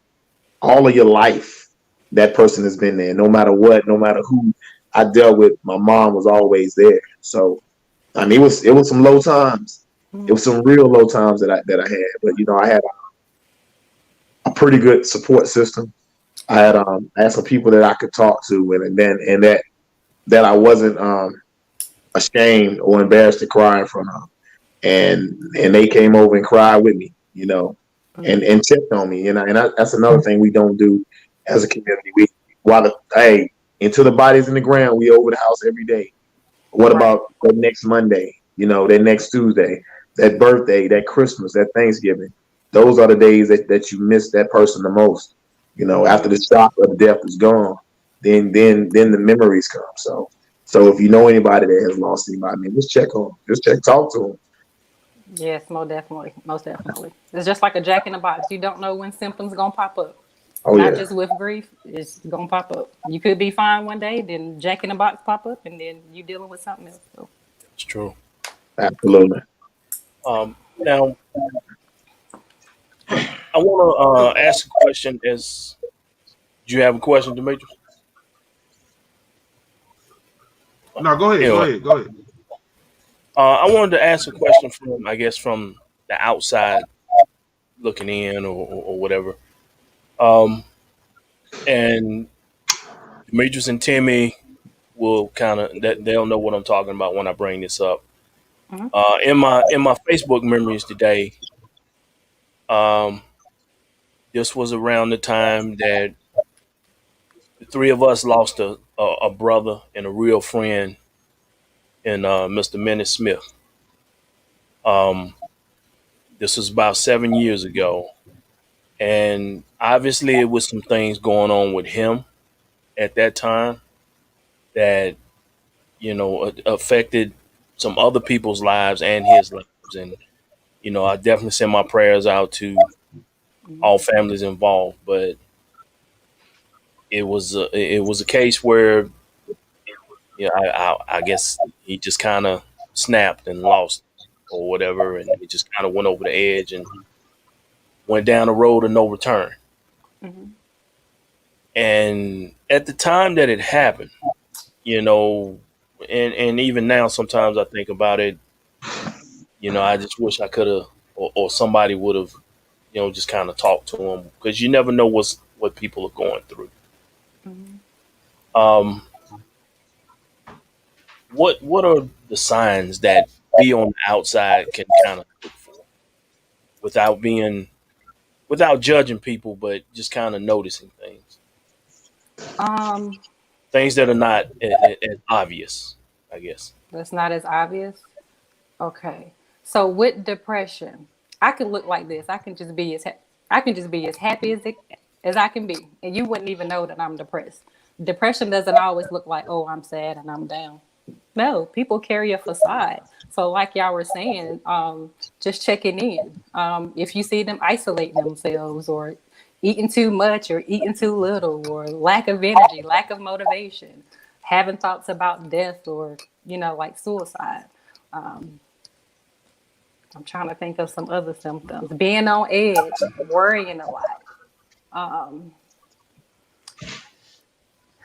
all of your life, that person has been there. No matter what, no matter who I dealt with, my mom was always there. So I mean, it was some low times. It was some real low times that I had, but I had a pretty good support system. I had some people that I could talk to, and that I wasn't ashamed or embarrassed to cry in front of, and they came over and cried with me, and checked on me, that's another thing we don't do as a community. Hey, until the body's in the ground, we over the house every day. What
Right.
about that next Monday? That next Tuesday, that birthday, that Christmas, that Thanksgiving. Those are the days that you miss that person the most. After the shock of death is gone, then the memories come. So if you know anybody that has lost anybody, man, just check on them. Just talk to them.
Yes, most definitely. Most definitely. It's just like a jack in the box. You don't know when symptoms gonna pop up.
Oh
Not
yeah,
just with grief, it's gonna pop up. You could be fine one day, then jack in the box pop up, and then you dealing with something else. So.
It's true.
absolutely.
Now I want to ask a question. Do you have a question, Demetrius?
No, go ahead, go
Anyway,
ahead, go ahead.
I wanted to ask a question from, I guess, from the outside looking in, or whatever. Um, and Demetrius and Timmy will kind of that they'll know what I'm talking about when I bring this up.
Mhm.
In my Facebook memories today, um, this was around the time that the three of us lost a brother and a real friend in Mr. Minnie Smith. Um, this was about 7 years ago, and obviously it was some things going on with him at that time that affected some other people's lives and his lives. And I definitely send my prayers out to all families involved. But it was a case where I guess he just kind of snapped and lost or whatever, and he just kind of went over the edge and went down the road of no return.
Mhm.
And at the time that it happened, you know, and even now, sometimes I think about it. I just wish I could have, or somebody would have, just kind of talked to him because you never know what people are going through.
Mhm.
Um, what are the signs that we on the outside can kind of look for without being without judging people, but just kind of noticing
Um,
things that are not as obvious, I guess.
that's not as obvious. Okay. So with depression, I can look like this. I can just be as I can just be as happy as I can be, and you wouldn't even know that I'm depressed. Depression doesn't always look like, oh, I'm sad and I'm down. No, people carry a facade. So, like y'all were saying, just checking in. If you see them isolating themselves, or eating too much, or eating too little, or lack of energy, lack of motivation, having thoughts about death, or like suicide. Um, I'm trying to think of some other symptoms. Being on edge, worrying a lot, um,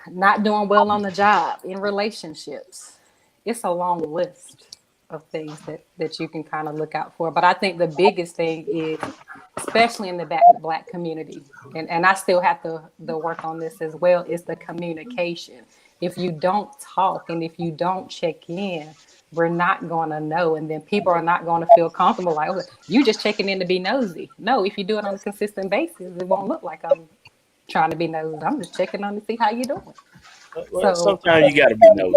not doing well on the job, in relationships. It's a long list of things that you can kind of look out for. But I think the biggest thing is, especially in the black community, and I still have to work on this as well, is the communication. If you don't talk and if you don't check in, we're not going to know. And then people are not going to feel comfortable like, oh, you just checking in to be nosy. No, if you do it on a consistent basis, it won't look like I'm trying to be nosy. I'm just checking on to see how you doing.
Well,
So
sometimes you got to be nosy.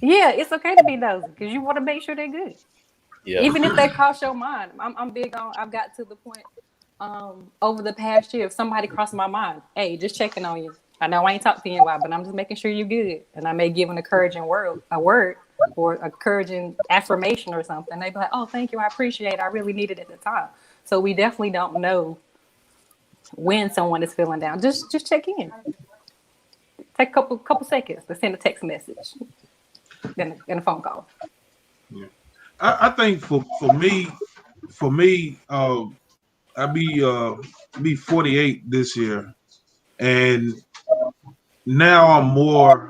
yeah, it's okay to be nosy because you want to make sure they're good.
Yeah.
Even if they cross your mind. I'm big on, I've got to the point over the past year, if somebody crossed my mind, hey, just checking on you. I know I ain't talked to you in a while, but I'm just making sure you're good. And I may give an encouraging word, or a encouraging affirmation or something. They be like, oh, thank you. I appreciate it. I really need it at the time. So we definitely don't know when someone is feeling down. Just check in. Take a couple seconds to send a text message, then a phone call.
Yeah. I think for me, I be 48 this year, and now I'm more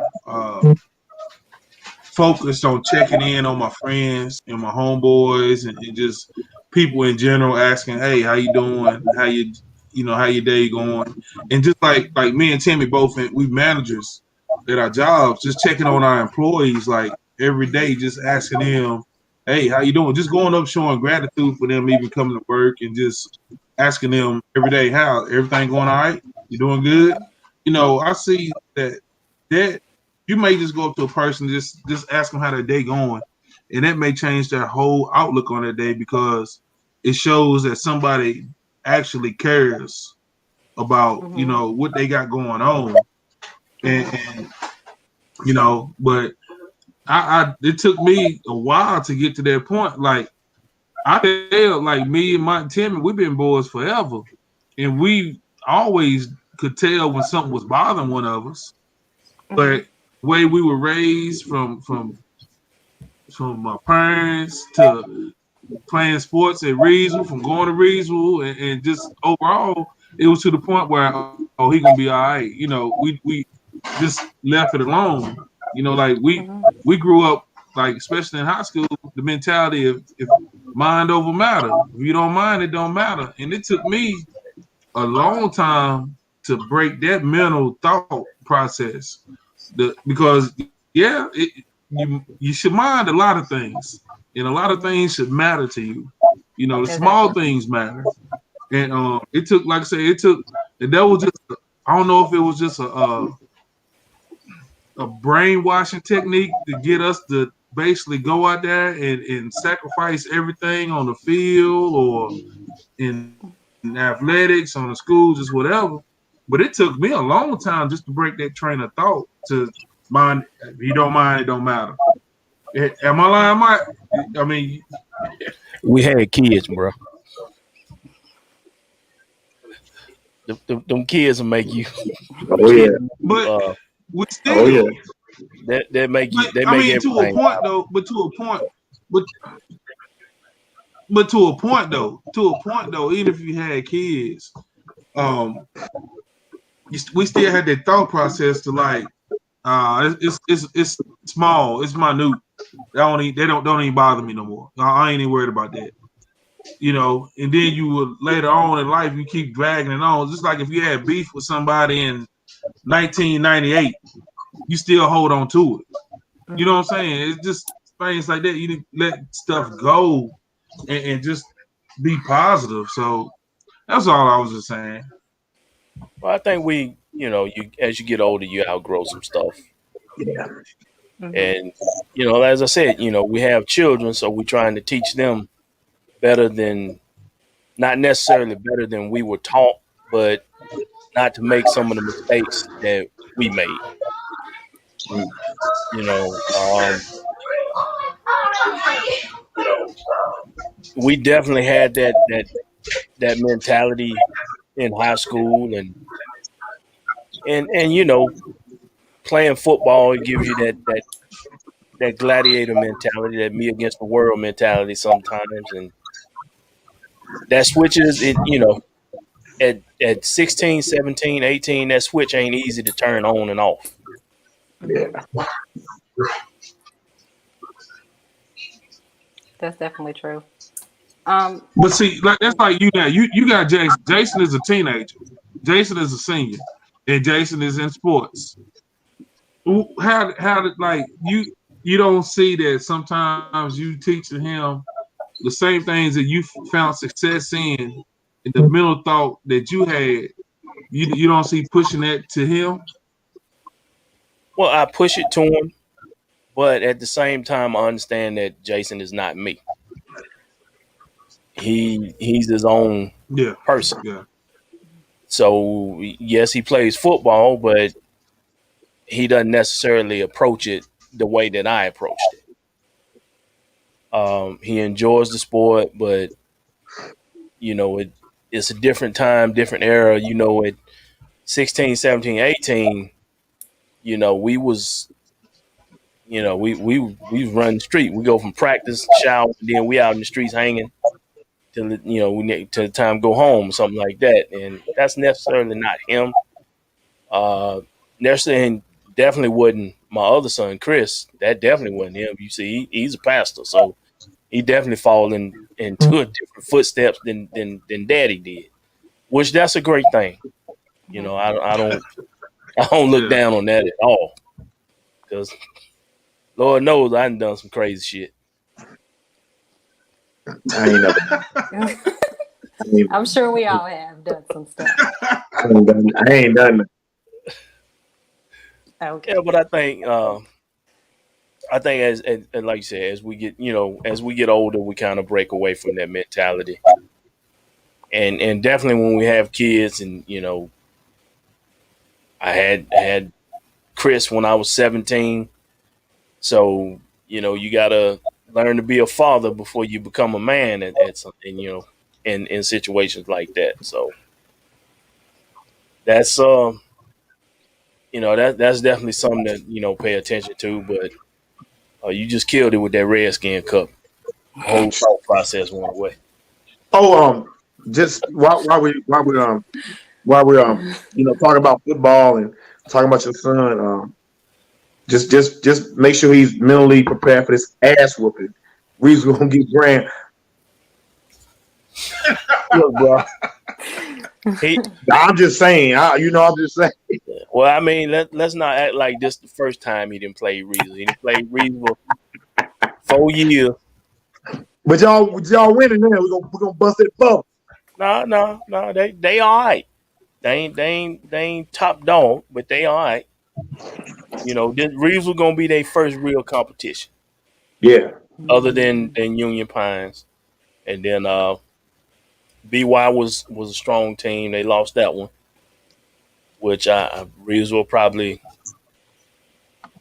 focused on checking in on my friends and my homeboys, and just people in general, asking, hey, how you doing? How your day going? And just like me and Timmy both, we managers at our jobs, just checking on our employees like every day, just asking them, hey, how you doing? Just going up, showing gratitude for them even coming to work, and just asking them every day, how everything going all right? You doing good? I see that you may just go up to a person, just ask them how their day going, and that may change their whole outlook on their day, because it shows that somebody actually cares about
Mm-hmm.
what they got going on.
Mm-hmm.
And but I it took me a while to get to that point. Like, I felt like me and Mike and Timmy, we've been boys forever, and we always could tell when something was bothering one of us.
Mm-hmm.
But the way we were raised, from my parents to playing sports at Reasonable, from going to Reasonable, and just overall, it was to the point where, oh, he gonna be all right. We just left it alone. Like
Mm-hmm.
we grew up, like, especially in high school, the mentality of, if mind over matter. If you don't mind, it don't matter. And it took me a long time to break that mental thought process. Because yeah, you should mind a lot of things, and a lot of
Mm-hmm.
things should matter to you. The small
Exactly.
things matter. And it took, like I said, and that was just, I don't know if it was just a brainwashing technique to get us to basically go out there and sacrifice everything on the field or in athletics, on the school, just whatever. But it took me a long time just to break that train of thought to mind. If you don't mind, it don't matter. Am I lying? I mean,
We had kids, bro. Them kids will make you. Them
Oh
kids,
yeah.
but we
Oh
still,
yeah.
that make you.
but
They
I
make
mean, to a
everything.
point though. But but to a point though, even if you had kids, um, we still had that thought process to, like, it's small, it's minute. They don't even bother me no more. I ain't even worried about that. And then you would, later on in life, you keep dragging it on. Just like if you had beef with somebody in 1998, you still hold on to it. You know
Mm-hmm.
what I'm saying? It's just things like that. You need to let stuff go, and just be positive. So that's all I was just saying.
Well, I think you as you get older, you outgrow some stuff,
Yeah.
Mm-hmm.
and as I said, we have children, so we're trying to teach them better than not necessarily better than we were taught, but not to make some of the mistakes that we made. You know, you know, we definitely had that mentality in high school, and playing football, it gives you that gladiator mentality, that me against the world mentality sometimes, and that switches it. At 16, 17, 18, that switch ain't easy to turn on and off.
Yeah.
That's definitely true.
But see, like that's like you now. You got Jason. Jason is a teenager. Jason is a senior, and Jason is in sports. How did like you don't see that sometimes you teaching him the same things that you found success in the mental thought that you had. You don't see pushing that to him.
Well, I push it to him, but at the same time, I understand that Jason is not me. He's his own
Yeah,
person.
yeah,
So yes, he plays football, but he doesn't necessarily approach it the way that I approached it. He enjoys the sport, but it's a different time, different era. At 16, 17, 18, we was we run the street. We go from practice, shower, and then we out in the streets hanging till we need till the time to go home or something like that. And that's necessarily not him. Uh, necessarily definitely wasn't my other son, Chris. That definitely wasn't him. You see, he's a pastor, so he definitely fallen into a different footsteps than Daddy did, which that's a great thing.
Mhm.
I don't look
yeah.
down on that at all because Lord knows I done some crazy shit.
I ain't never. I ain't,
I'm sure we all have done some stuff.
I ain't done that.
Okay.
Yeah, but I think as like you said, as we get older, we kind of break away from that mentality, and definitely when we have kids, and I had Chris when I was 17, so you gotta learn to be a father before you become a man at something, in situations like that. So that's that's definitely something that pay attention to. But you just killed it with that Redskin Cup. The whole thought process went away.
Oh, just while we talking about football and talking about your son, just make sure he's mentally prepared for this ass whooping. Reeves gonna get grand.
Look, bro. He
I'm just saying. I'm just saying.
Well, I mean, let's not act like this the first time he didn't play Reeves. He didn't play Reeves for 4 years.
But y'all winning now. We're gonna bust that bubble.
No. They all right. They ain't top dog, but they all right. This Reeves was gonna be their first real competition,
Yeah.
other than Union Pines, and then BY was a strong team. They lost that one, which Reeves will probably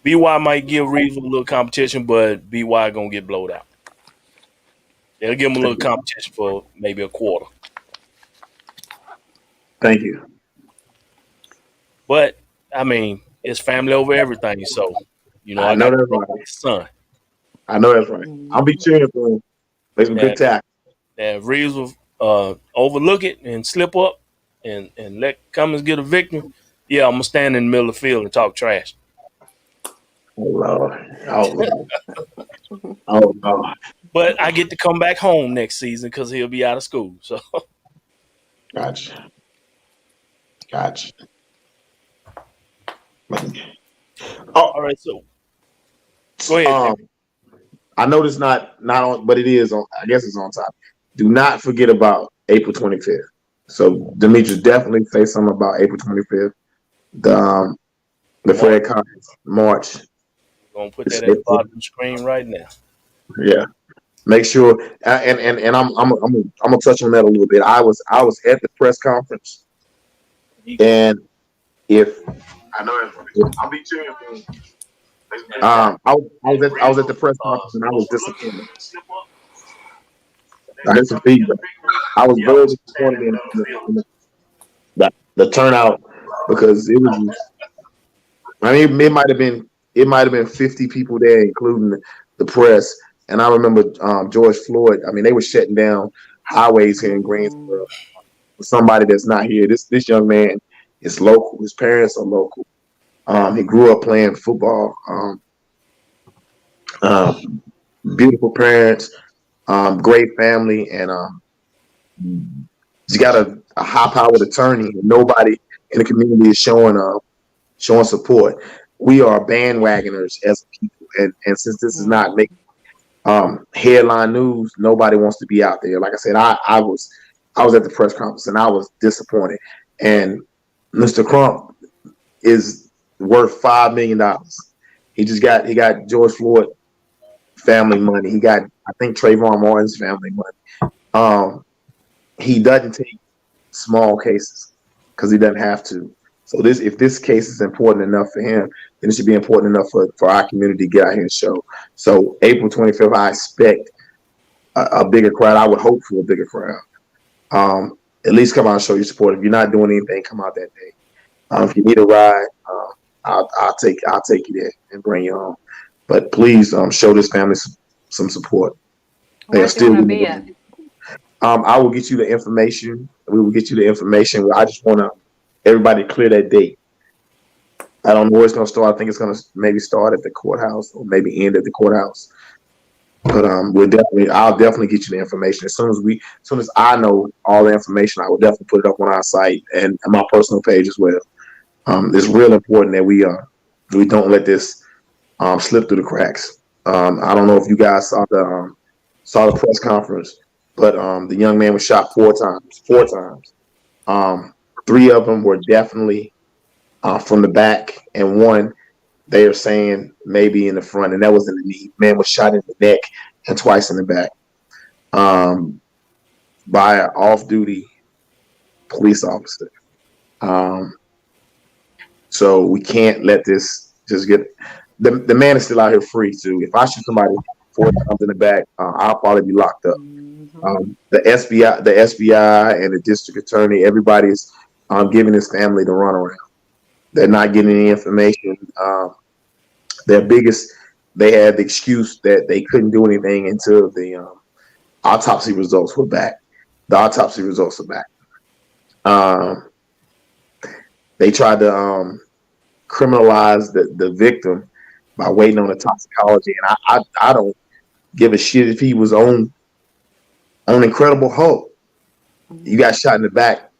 BY might give Reeves a little competition, but BY gonna get blowed out. They'll give him a little competition for maybe a quarter.
Thank you.
But I mean, it's family over everything. So,
I
I
know
got to
that's
roll
right.
with the son.
I know that's right. I'll be cheering for him. Make some good
That
tackles.
that Reeves will overlook it and slip up and let Cummins get a victory. Yeah, I'm gonna stand in the middle of the field and talk trash.
Oh Lord. Oh Lord. Oh Lord.
But I get to come back home next season because he'll be out of school. So
Gotcha. Gotcha. Oh,
all right, so go ahead,
um,
Jimmy.
I know it's not on, but it is on. I guess it's on top. Do not forget about April 25th. So Demetrius definitely say something about April 25th. The
Mark,
Fred Collins March.
we're gonna put
It's
that at the
April.
bottom of the screen right now.
Yeah. Make sure, and I'm gonna touch on that a little bit. I was at the press conference, and if I know I'll be cheering for him. I was at the press conference and I was disappointed. I had some feedback. I was very disappointed in the turnout because it was. I mean, it might have been 50 people there, including the press. And I remember George Floyd. I mean, they were shutting down highways here in
Mhm.
Greensboro for somebody that's not here. This young man is local. His parents are local. He grew up playing football. Um, Beautiful parents, great family, and he's got a high-powered attorney. And nobody in the community is showing support. We are bandwagoners as a people, and since this is not
Mhm.
making headline news, nobody wants to be out there. Like I said, I was at the press conference and I was disappointed. And Mr. Crump is worth $5 million. He got George Floyd family money. He got, I think, Trayvon Martin's family money. He doesn't take small cases because he doesn't have to. So if this case is important enough for him, then it should be important enough for our community to get out here and show. So April 25th, I expect a bigger crowd. I would hope for a bigger crowd. At least come out and show your support. If you're not doing anything, come out that day. If you need a ride, I'll take you there and bring you home. But please show this family some support. They are
Where's it
still.
gonna be at?
I will get you the information. We will get you the information. I just want to everybody clear that date. I don't know where it's going to start. I think it's going to maybe start at the courthouse or maybe end at the courthouse. But I'll definitely get you the information as soon as I know all the information. I will definitely put it up on our site and my personal page as well. It's real important that we don't let this slip through the cracks. I don't know if you guys saw the press conference, but the young man was shot four times. Four times. Um, Three of them were definitely from the back, and one they are saying maybe in the front, and that was in the knee. Man was shot in the neck and twice in the back um, by an off-duty police officer. Um, so we can't let this just get. The man is still out here free too. If I shoot somebody four times in the back, I'll probably be locked up.
Mhm.
The FBI, and the district attorney, everybody's giving his family the runaround. They're not getting any information. Their biggest, they had the excuse that they couldn't do anything until the autopsy results were back. The autopsy results are back. Um, they tried to criminalize the victim by waiting on the toxicology, and I don't give a shit if he was on Incredible Hulk. You got shot in the back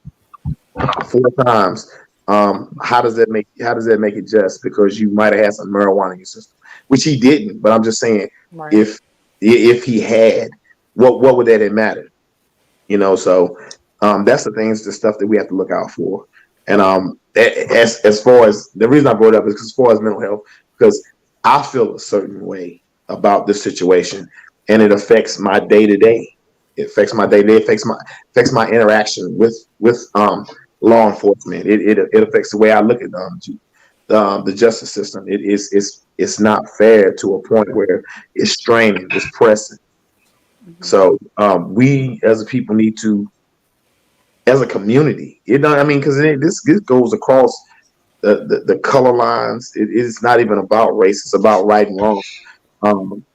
four times. How does that make it just because you might have had some marijuana in your system, which he didn't? But I'm just saying,
Right.
if he had, what would that have mattered? So that's the stuff that we have to look out for. And as far as the reason I brought it up is because as far as mental health, because I feel a certain way about this situation, and it affects my day to day. It affects my day to day. Affects my interaction with law enforcement. It affects the way I look at the justice system. It's not fair to a point where it's straining, it's pressing.
Mhm.
So we as a people need to, as a community, I mean, because this goes across the color lines. It's not even about race; it's about right and wrong.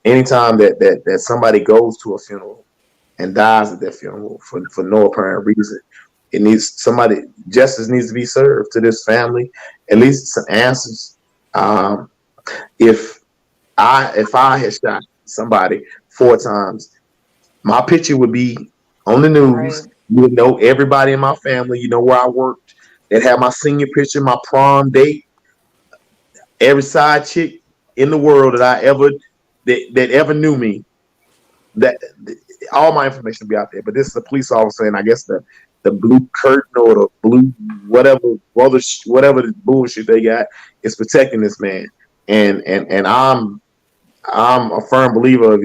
Anytime that somebody goes to a funeral and dies at that funeral for no apparent reason, it needs somebody justice needs to be served to this family. At least some answers. Um, if if I had shot somebody four times, my picture would be on the news.
Right.
You would know everybody in my family. You know where I worked. They'd have my senior picture, my prom date, every side chick in the world that ever knew me. That all my information would be out there. But this is a police officer, and I guess the blue curtain or the blue whatever the bullshit they got is protecting this man. And I'm a firm believer of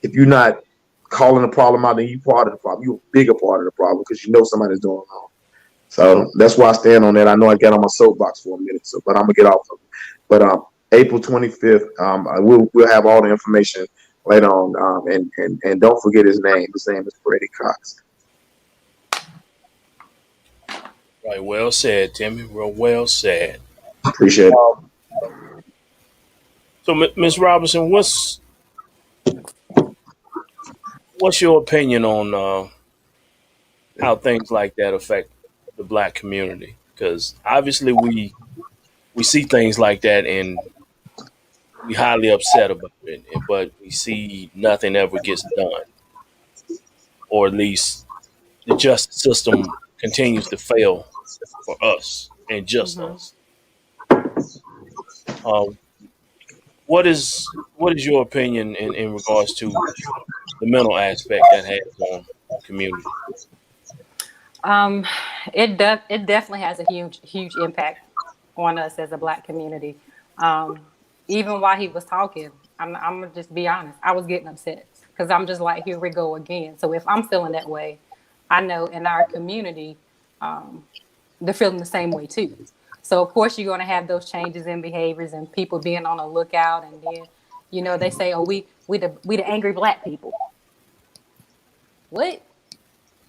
if you're not calling the problem out, then you part of the problem. You're a bigger part of the problem because you know somebody's doing wrong. So that's why I stand on that. I know I got on my soapbox for a minute, but I'm gonna get off of it. But April 25th, we'll have all the information later on. And don't forget his name. His name is Freddie Cox.
Right, well said, Timmy. Well said.
Appreciate it.
So, Ms. Robinson, what's your opinion on how things like that affect the black community? Because obviously we see things like that and we highly upset about it, but we see nothing ever gets done, or at least the justice system continues to fail for us and just
Mm-hmm.
us. Uh, what is your opinion in regards to the mental aspect that has on community?
Um, it definitely has a huge impact on us as a black community. Um, Even while he was talking, I'm gonna just be honest. I was getting upset because I'm just like, here we go again. So if I'm feeling that way, I know in our community, um, they're feeling the same way too. So of course you're gonna have those changes in behaviors and people being on the lookout. And then, they say, oh, we the angry black people. What?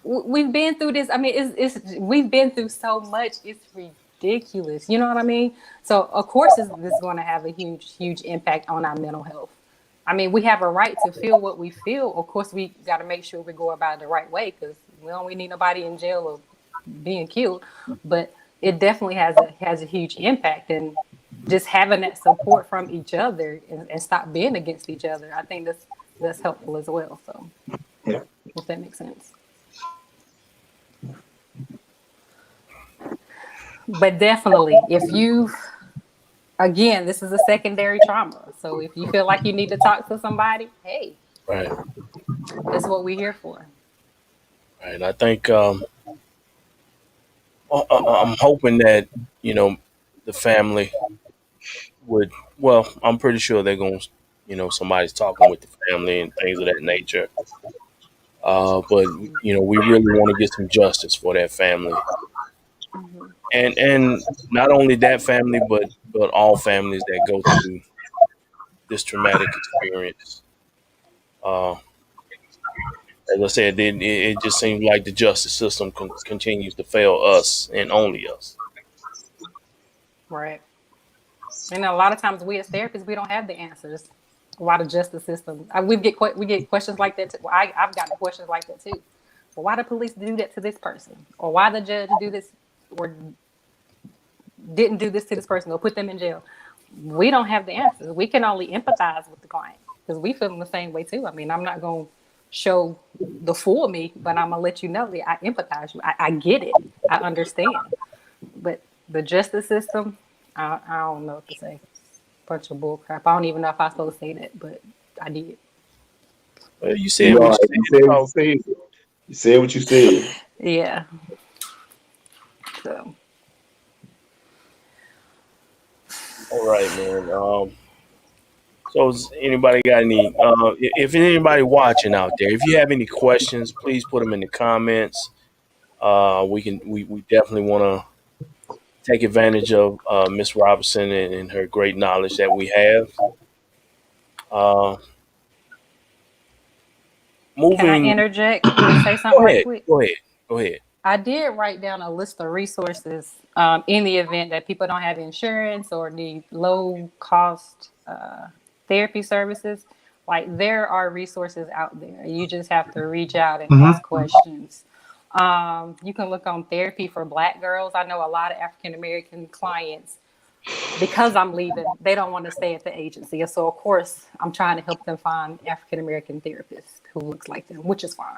We've been through this. I mean, it's we've been through so much. It's ridiculous. You know what I mean? So of course, this is going to have a huge impact on our mental health. I mean, we have a right to feel what we feel. Of course, we got to make sure we go about it the right way because we don't need nobody in jail or being killed. But it definitely has a huge impact, and just having that support from each other and stop being against each other. I think that's helpful as well. So,
Yeah.
if that makes sense. But definitely, if you, again, this is a secondary trauma. So if you feel like you need to talk to somebody, hey,
Right,
that's what we're here for.
right. I think I'm hoping that you know the family would. Well, I'm pretty sure they're going. Somebody's talking with the family and things of that nature. But we really want to get some justice for that family,
Mm-hmm.
and not only that family, but all families that go through this traumatic experience. Uh, as I said, it just seems like the justice system continues to fail us and only us.
Right. And a lot of times we as therapists, we don't have the answers. Why the justice system? We get questions like that. Too. Well, I've gotten questions like that too. Well, why the police do that to this person, or why the judge do this, or didn't do this to this person, or put them in jail? We don't have the answers. We can only empathize with the client because we feel the same way too. I mean, I'm not going to show the full me, but I'm gonna let you know that I empathize you. I get it. I understand. But the justice system, I don't know what to say. Bunch of bull crap. I don't even know if I was supposed to say that, but I did.
Well, you said
You
what
all
you
right?
said.
You said what you
Oh,
said. You said what you said.
Yeah. So
all right, man. So, has anybody got any? If anybody watching out there, if you have any questions, please put them in the comments. We definitely want to take advantage of Miss Robinson and her great knowledge that we have. Uh,
can I
moving.
interject and say something
Go
right
ahead.
quick?
Go ahead. Go ahead.
I did write down a list of resources in the event that people don't have insurance or need low cost therapy services. Like there are resources out there. You just have to reach out and
Mm-hmm.
ask questions. You can look on therapy for Black girls. I know a lot of African American clients, because I'm leaving, they don't want to stay at the agency. So of course, I'm trying to help them find African American therapists who looks like them, which is fine.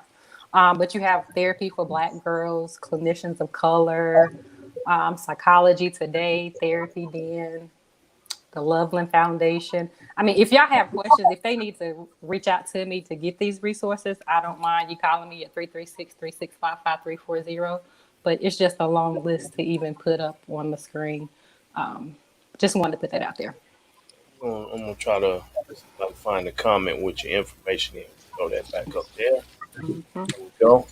But you have therapy for Black girls, clinicians of color, Psychology Today, Therapy Den, the Loveland Foundation. I mean, if y'all have questions, if they need to reach out to me to get these resources, I don't mind you calling me at 336-365-5340. But it's just a long list to even put up on the screen. Um, just wanted to put that out there.
I'm gonna try to find a comment with your information in. Throw that back up there.
Mm-hmm.
There we go.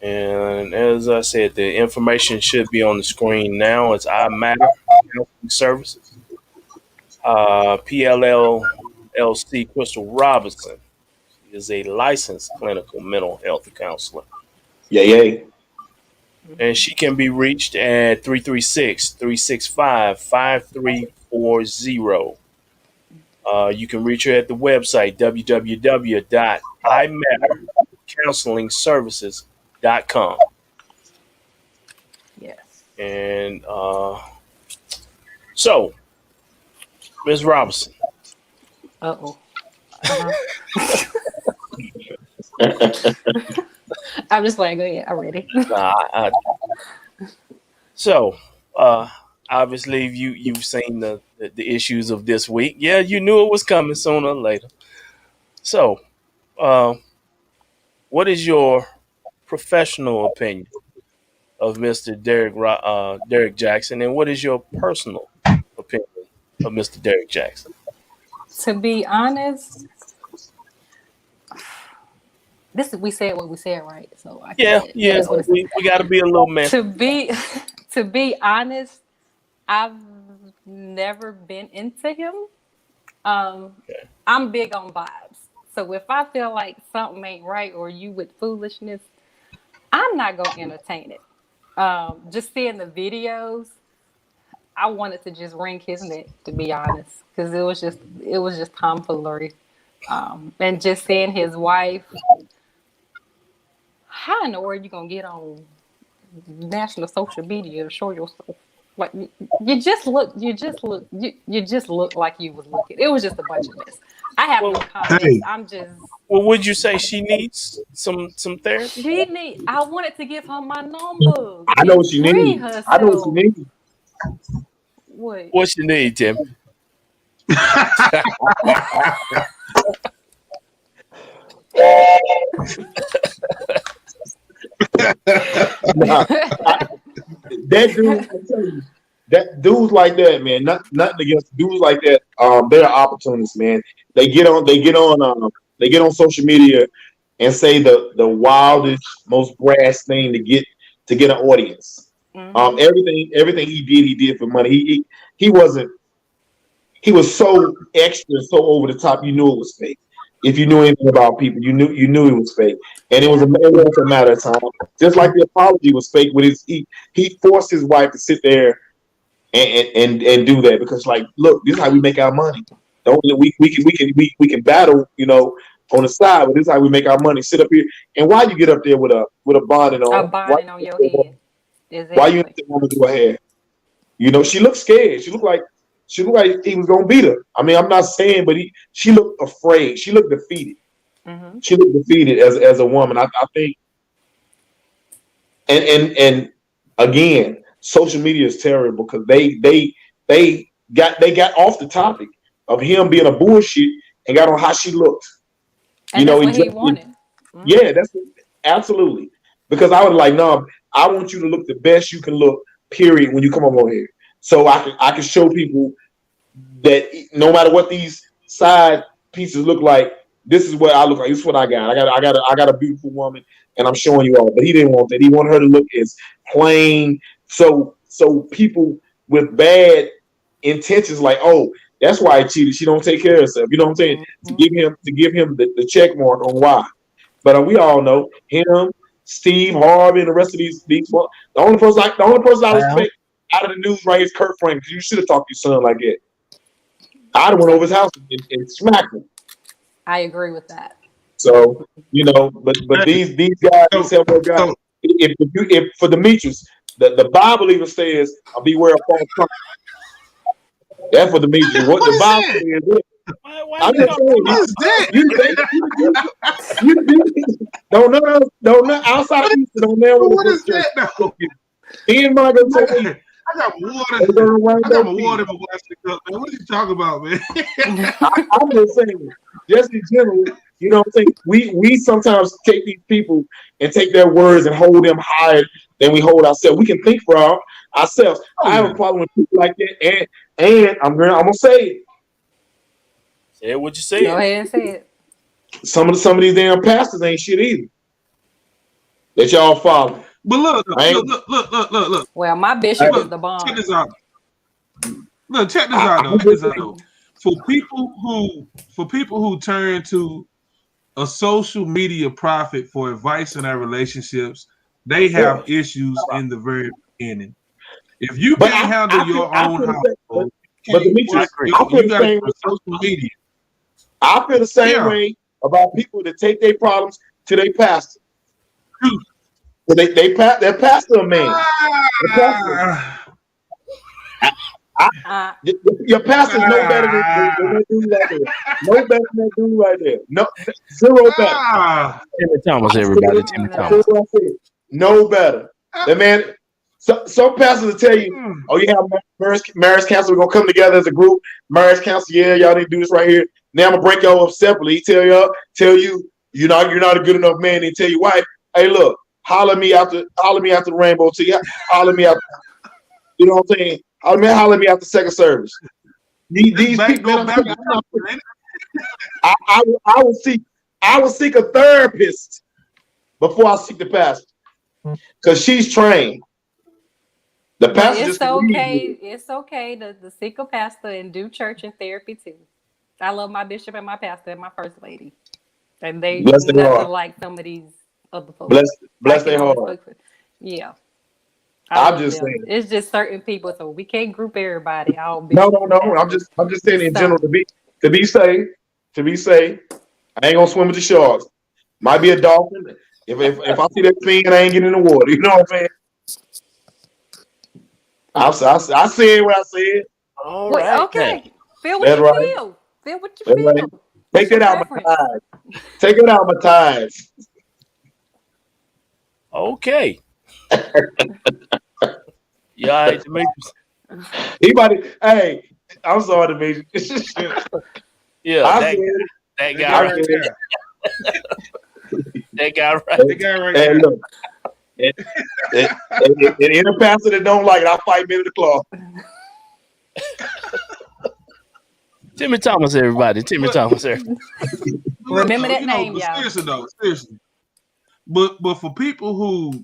And as I said, the information should be on the screen now. It's I Matter Counseling Services. PLLC Crystal Robinson is a licensed clinical mental health counselor.
Yeah, yeah.
And she can be reached at 336-365-5340. You can reach her at the website www.imattercounselingservices.com.
Yes.
And so, Ms. Robinson.
Uh-oh. Uh-huh. I'm just playing. Go ahead. I'm ready.
So, obviously, you've seen the issues of this week. Yeah, you knew it was coming sooner or later. So, uh, what is your professional opinion of Mr. Derek Jackson, and what is your personal opinion of Mr. Derek Jackson?
To be honest, this is we said what we said, right? So I can
Yeah,
say it.
yeah, we got to be a little messy.
To be to be honest, I've never been into him.
Okay.
I'm big on vibes. So if I feel like something ain't right or you with foolishness, I'm not gonna entertain it. Just seeing the videos, I wanted to just wring his neck, to be honest, because it was just tomfoolery. And just seeing his wife, how in the world you gonna get on national social media to show yourself? Like you just look like you was looking. It was just a bunch of mess. I have no
Well,
comments.
Hey,
I'm just
would you say she needs some therapy?
I wanted to give her my number
I know
and
what you
free
need. I know what you
herself.
need.
What?
What you need, Tim?
Nah, that dude, I tell you, that dudes like that, man. Nothing against dudes like that. They're opportunists, man. They get on social media and say the wildest, most brass thing to get an audience.
Hmm.
Everything he did for money. He wasn't. He was so extra, so over the top. You knew it was fake. If you knew anything about people, you knew it was fake, and
Yeah.
it was a matter of time. Just like the apology was fake. With he forced his wife to sit there and do that because, like, look, this is how we make our money. Don't we can battle, on the side, but this is how we make our money. Sit up here, and why you get up there with a bonnet
A
on?
bonnet on your head.
Why you
Exactly.
have woman do her hair? She looked scared. She looked like he was gonna beat her. I mean, I'm not saying, but she looked afraid. She looked defeated.
Hmm.
She looked defeated as a woman. I think, and again, social media is terrible because they got off the topic of him being a bullshit and got on how she looked.
And that's
He
what he
dressed
wanted. Hmm.
Yeah, that's absolutely. Because I would like, no, I want you to look the best you can look, period, when you come up on here. So I can show people that no matter what these side pieces look like, this is what I look like. This is what I got. I got a beautiful woman, and I'm showing you all. But he didn't want that. He wanted her to look as plain. So people with bad intentions, like, oh, that's why I cheated. She don't take care of herself. You know what I'm saying? To
Hmm.
give him the check mark on why. But we all know him, Steve Harvey, and the rest of these. The only person I
Well,
respect out of the news right here is Kurt Franklin. You should have talked to your son like that. I'd have went over his house and smacked him.
I agree with that.
So but
hey,
these guys, these
so,
self-made guys,
so
if for Demetrius, the Bible even says, "Beware of false prophets." That's for Demetrius. What
what
the
is
Bible
that?
says.
why
I'm
you
just
call
saying,
What is that?
you think don't know outside of you don't never want to
What
go to
is
church.
that now?
Me and Mike gonna
I
tell you,
got, I got water.
they gonna run
I got
your
my
feet.
water in my plastic cup, man. What are you talking about, man?
I'm just saying, just in general, what I'm saying? We sometimes take these people and take their words and hold them higher than we hold ourselves. We can think for ourselves.
Oh
I have
yeah.
a problem with people like that, and I'm gonna say it.
Yeah, what you
Go
said.
ahead and say it.
Some of these damn pastors ain't shit either. That y'all follow.
But look,
I ain't.
look.
Well, my
I,
bishop is
Look,
the
check
bomb.
this out. Look, check this
I,
out
I'm
though. Check
just
this out
saying.
though. For people who turn to a social media prophet for advice in their relationships, they
Yeah.
have issues in the very beginning. If you
But
can't handle your
I
own
feel the same.
household, you
But
can't,
I
Demetrius,
agree.
I feel
you
the
got to
same.
go to social media.
I feel the same
Yeah.
way about people that take their problems to their pastor.
Dude.
Their pastor a man. The pastor.
Ah,
I,
Uh,
your pastor's no better than
ah,
that dude right there. No better than that dude right there. No, zero better.
ah,
Timmy Thomas,
I said
everybody.
it.
Timmy
I said
Thomas.
no.
what I said. No better. That man. Some pastors will tell you,
mm.
"Oh yeah, marriage counsel. We're gonna come together as a group. Marriage counsel. Yeah, y'all need to do this right here. Now I'm gonna break y'all up separately. Tell you, you're not a good enough man. And tell your wife, hey, look, holler me after the rainbow. To you, holler me after. You know what I'm saying? Holler me after second service.
This
These
back
people, man,
door
I'm telling you,
Baptist, ain't it?
I will seek a therapist before I seek the pastor because she's trained. The
But
pastor
it's
just can lead
okay.
you.
It's okay to seek a pastor and do church and therapy too. I love my bishop and my pastor and my first lady. And they
Bless their
nothing
heart.
like some of these other
Bless,
folks. I
bless
can
their
only
heart.
speak for. Yeah, I
I'm
love
just
them.
saying.
It's just certain people, so we can't group everybody. All
No,
bishops
no,
and
no.
pastors.
I'm just saying
Just
in general
some.
to be safe. To be safe. I ain't gonna swim with the sharks. Might be a dolphin. If I see that fin, I ain't getting in the water. You know what I'm saying? I said what I said.
All
Wait,
right now.
okay. Feel what
That's
you
right.
feel. Feel what you
That's right.
feel.
Take
It's your
that out my
preference.
tires. Take it out my tires.
Okay. Yeah, all right, Demetrius.
Anybody? Hey, I'm sorry, Demetrius.
Yeah,
I
that
said.
that
That
guy
guy
I
right
right
said.
there.
there.
That guy right.
That guy right
Hey,
there.
look. And any pastor that don't like it, I'll fight him in the claw.
Timmy Thomas, everybody. Timmy
But,
Thomas, everybody.
but look
Remember
though,
that name,
but
y'all.
seriously though, seriously. But for people who,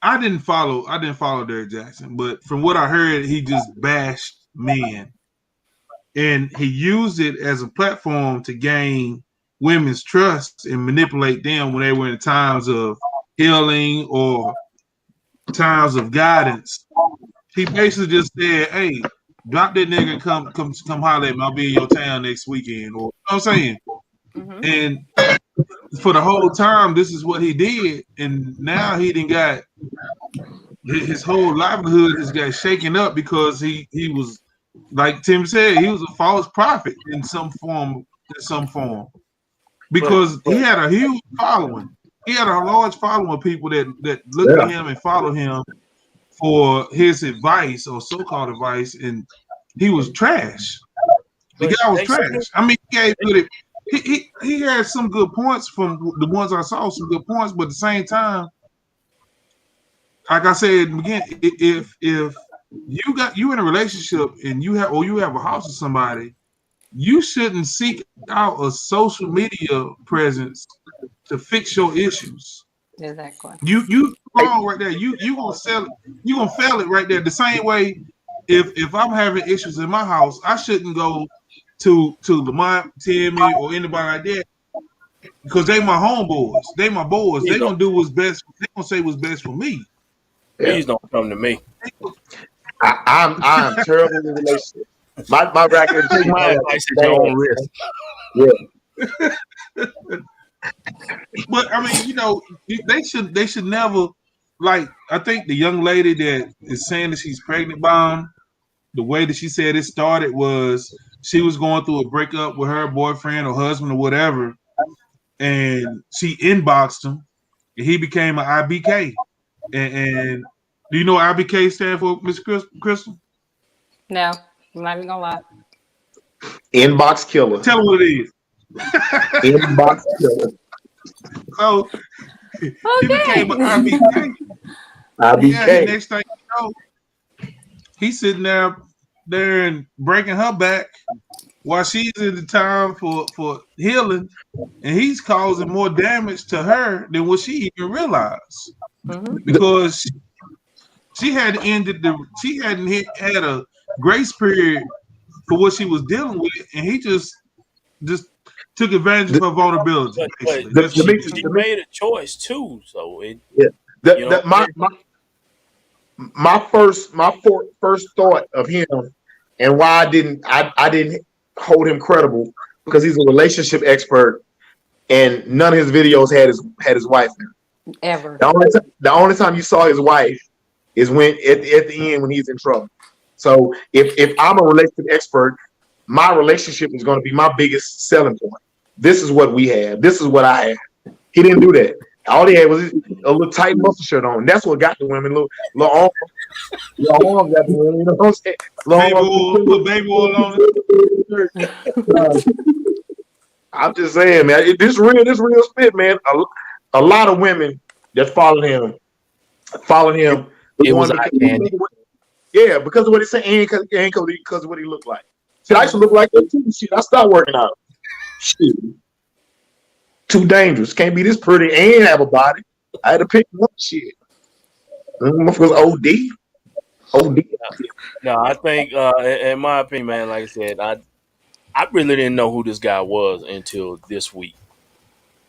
I didn't follow Derrick Jackson, but from what I heard, he just bashed men. And he used it as a platform to gain women's trust and manipulate them when they were in times of healing or times of guidance. He basically just said, "Hey, drop that nigga and come holler at me. I'll be in your town next weekend." Or you know what I'm saying?
Hmm.
And for the whole time, this is what he did. And now he didn't got his whole livelihood has got shaken up because he was, like Tim said, he was a false prophet in some form.
But
Because he had a huge following. He had a large following of people that looked at
Yeah.
him and followed him for his advice or so-called advice, and he was trash. The
but
guy was
they still
trash. I mean, he gave good. He had some good points from the ones I saw, some good points, but at the same time, like I said again, if you in a relationship and you have a house with somebody, you shouldn't seek out a social media presence to fix your issues.
Exactly.
You wrong right there. You gonna sell it. You gonna fail it right there. The same way, if I'm having issues in my house, I shouldn't go to Lamont, Timmy, or anybody like that because they my homeboys. They my boys.
please
They
don't
gonna do what's best. They gonna say what's best for me.
Yeah.
please don't come to me.
I'm terrible in relationships. My record.
Take
My
my
record
advice at your
bad.
own risk.
Yeah.
But I mean, they should never, like, I think the young lady that is saying that she's pregnant by him, the way that she said it started was she was going through a breakup with her boyfriend or husband or whatever, and she inboxed him, and he became an IBK. And do you know what IBK stand for, Miss Crystal?
No, I'm not even gonna lie.
Inbox killer.
Tell her what it is.
Inbox killer.
So he became an
Okay.
IBK. Yeah, he
IBK.
next thing you know, he's sitting there and breaking her back while she's in the time for healing, and he's causing more damage to her than what she even realized
Mm-hmm.
because she had ended the she hadn't had a grace period for what she was dealing with, and he just took advantage of
The,
her vulnerability.
But
Basically,
the,
that's what
she
he
the,
did.
she
the,
made a choice too, so it
yeah.
you know
My first thought of him and why I didn't hold him credible because he's a relationship expert and none of his videos had his wife in it.
Ever.
The only time you saw his wife is when at the end when he's in trouble. So if I'm a relationship expert, my relationship is going to be my biggest selling point. This is what we have. This is what I have. He didn't do that. All he had was a little tight muscle shirt on. That's what got the women. Little arm, little arms got the women. You know what I'm saying?
Baby oil, put baby oil on it.
I'm just saying, man. This real spit, man. A lot of women that followed him.
it was
One
eye candy.
because of what he said, and because of what he looked like. See, I used to look like that too. Shit, I stopped working out. Shit, too dangerous. Can't be this pretty and have a body. I had to pick one shit. Motherfuckers OD.
No, I think in my opinion, man, like I said, I really didn't know who this guy was until this week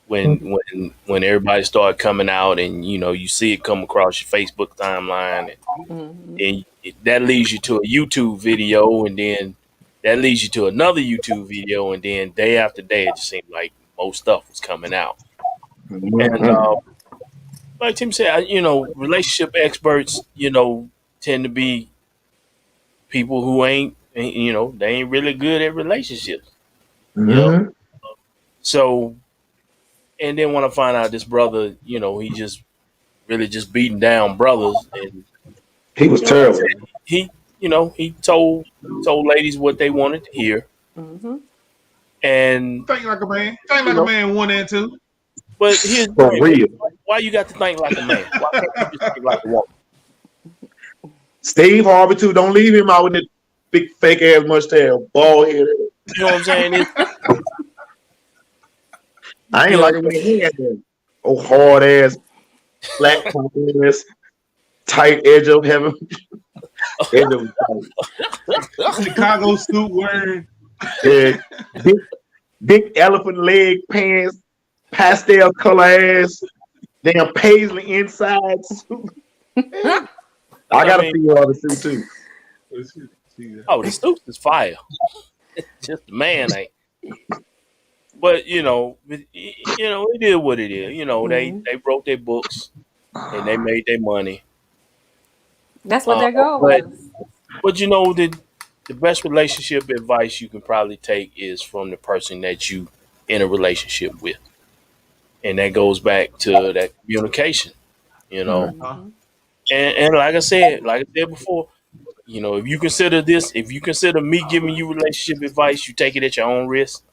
when everybody started coming out and you see it come across your Facebook timeline
Mm-hmm.
and that leads you to a YouTube video and then that leads you to another YouTube video and then day after day it just seemed like most stuff was coming out and like Tim said, relationship experts, tend to be people who they ain't really good at relationships, you know.
Mm-hmm.
So, and then when I find out this brother, he just really just beating down brothers, and
He was
like I
terrible.
said, he told ladies what they wanted to hear,
Mm-hmm.
and
Think like a man. Think
You
like a
know,
man. One and two.
but here's the
for
thing:
real.
why you got to think like a man? Why can't you just think like a woman?
Steve Harvey too. Don't leave him out with that big fake ass mustache, bald head.
You know what I'm saying?
I
You
ain't
know,
like it when he had that hard ass, flat top ass, tight edge of heaven. Edge of
Chicago suit wearing.
yeah. big, big elephant leg pants, pastel color ass, damn paisley insides. I
I
gotta
mean,
see you all the suit too.
the Stoops is fire. Just the man ain't. But it is what it is.
Mm-hmm.
They wrote their books and they made their money.
That's what
Uh,
their goal
but
was.
the best relationship advice you can probably take is from the person that you in a relationship with, and that goes back to that communication. You know,
Huh?
Mm-hmm.
and like I said before, if you consider me giving you relationship advice, you take it at your own risk.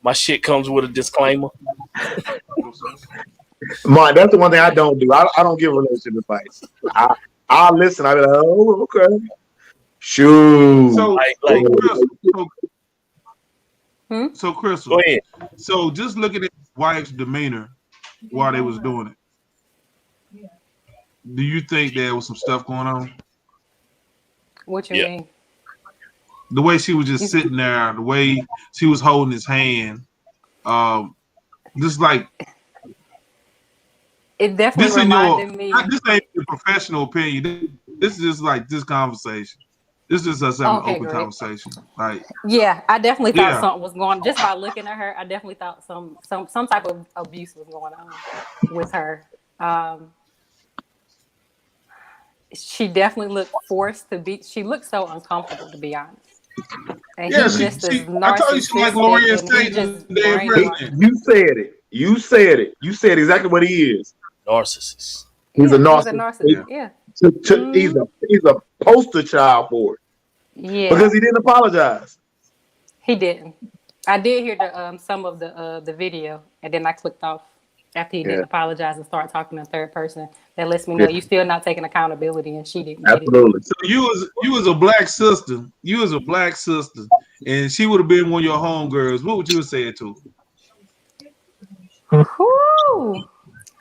My shit comes with a disclaimer.
That's the one thing I don't do. I don't give relationship advice. I listen. I be like, oh, okay. Shoot.
So,
Like,
so,
Hmm?
so
go
Crystal.
ahead.
So just looking at his wife's demeanor while they was doing it, do you think there was some stuff going on?
What you
Yeah.
mean?
The way she was just sitting there, the way she was holding his hand, um, just like
It definitely
this in your
reminded me.
this ain't a professional opinion. This is just like this conversation. This is us having an
Okay,
open
great.
conversation. Like,
Yeah, I definitely thought
yeah,
something was going. Just by looking at her, I definitely thought some type of abuse was going on with her. Um, she definitely looked forced to be. She looked so uncomfortable, to be honest. And
yeah.
he
She,
just
she.
is
I told you she like
narcissistic,
Lorean
and he
State,
just
the dead
brainwashed.
president.
You said it. You said it. You said exactly what he is.
Narcissist.
He's a
Yeah, he's a
narcissist.
narcissist.
Yeah.
Yeah.
He's
Hmm.
a poster child for it because
Yeah,
he didn't apologize.
he didn't. I did hear some of the video, and then I clicked off. after he
Yeah,
didn't apologize and start talking in third person. That lets me know
yeah,
you still not taking accountability, and she didn't get it.
absolutely.
So you was a black sister. You was a black sister, and she would have been one of your homegirls. What would you have said to
Whew.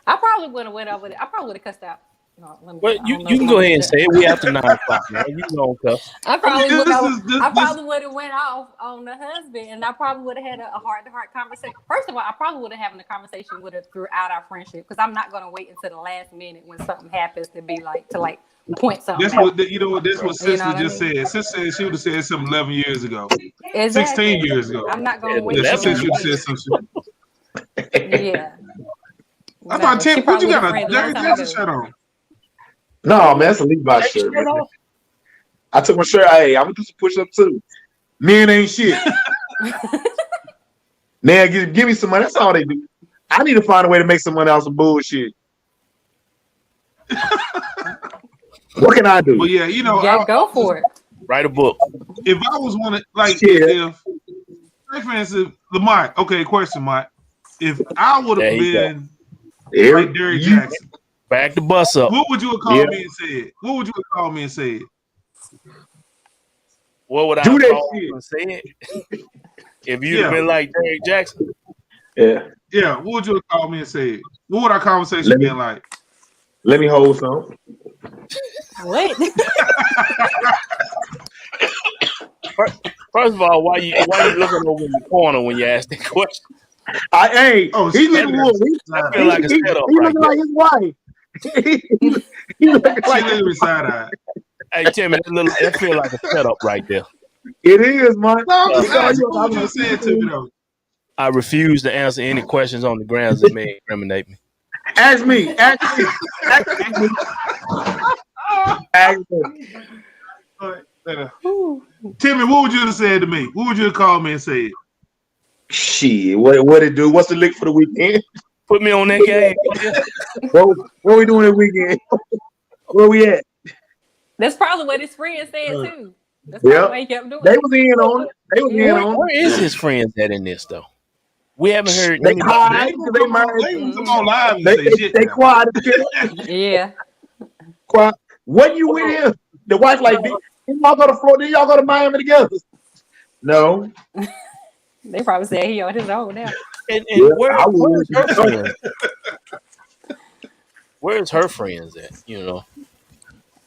I probably would have went over it. I probably would have cussed out. No, let me.
Well,
I don't know
you
if
can
I'm
go ahead
gonna
and say it. We after 9 o'clock, man. You know, cuss.
I
her? I mean,
probably would
this
have.
is this
I
this.
probably would have went off on the husband, and I probably would have had a heart-to-heart conversation. First of all, I probably would have having a conversation with her throughout our friendship because I'm not going to wait until the last minute when something happens to be like to like point something
That's
out.
what you know. What that's what
You know
sister
what I
just
mean?
said. Sister said she would have said something 11 years ago, 16
Exactly.
years ago.
I'm not going
At
to wait
Yeah, she
till the
said
11
she
last
would have
years.
said
minute.
some shit.
Yeah.
I thought,
No,
Tim,
she
what
probably
you
would have
got a
friends a long
Derrick
time
Jackson
ago.
shirt on?
No,
Oh,
man, that's a Levi
take your
shirt,
shirt
man.
off.
I took my shirt. Hey, I'm gonna do some push up too. Men ain't shit. Now give me some money. That's all they do. I need to find a way to make some money off some bullshit. What can I do?
But yeah, you know,
Yeah,
I
go
was,
for it.
Write a book.
if I was one of like
Shit.
if say for instance, Lamont, okay, question, Mike. If I would
There
have
you go.
been
Every,
like Derrick
you,
Jackson,
Back the bus up.
what would you have
yeah,
called me and said? What would you have called me and said?
What would I
do
have
that
called
shit.
and said if you'd have
Yeah,
been like Derrick Jackson?
Yeah.
yeah. What would you have called me and said? What would our conversation
Let
been
me
like?
let me hold some.
What?
First of all, why you looking over in the corner when you ask that question?
Hey,
Oh,
he
she
looking
looking at
he,
me
That
side
feel
eye.
like a setup
he
right
looking
there.
like his wife. he looking
She
like
looking at me side eye.
Hey Timmy, that feel like a setup right there.
it is, man.
No, I'm
Uh,
He
just
call
asking.
you
What
I'm
would you
like,
have said to me though?
I refuse to answer any questions on the grounds that may incriminate me.
ask me, ask me, ask me, ask me.
Ooh.
Timmy, what would you have said to me? What would you have called me and said?
Shit, what it do? What's the lick for the weekend?
Put me on that game.
What we doing this weekend? Where we at?
That's probably what his friend said
Uh,
too. That's probably why
Yep.
he kept doing
They
it.
was in on it. They was in
Yeah.
on
Where
it.
is his friends at in this though? We haven't heard
They
anybody.
They
hide
ain't
because
gonna
they
come on.
married.
They ain't gonna come
Mm-hmm.
on live and
They,
say
they,
shit
they
now.
quiet as shit.
Yeah.
Quiet. When you with him, the wife like, did y'all go to Florida? Did y'all go to Miami together? No.
They probably said he on his own now.
And
Yeah, I
where's
would.
her friends? Where's her friends at?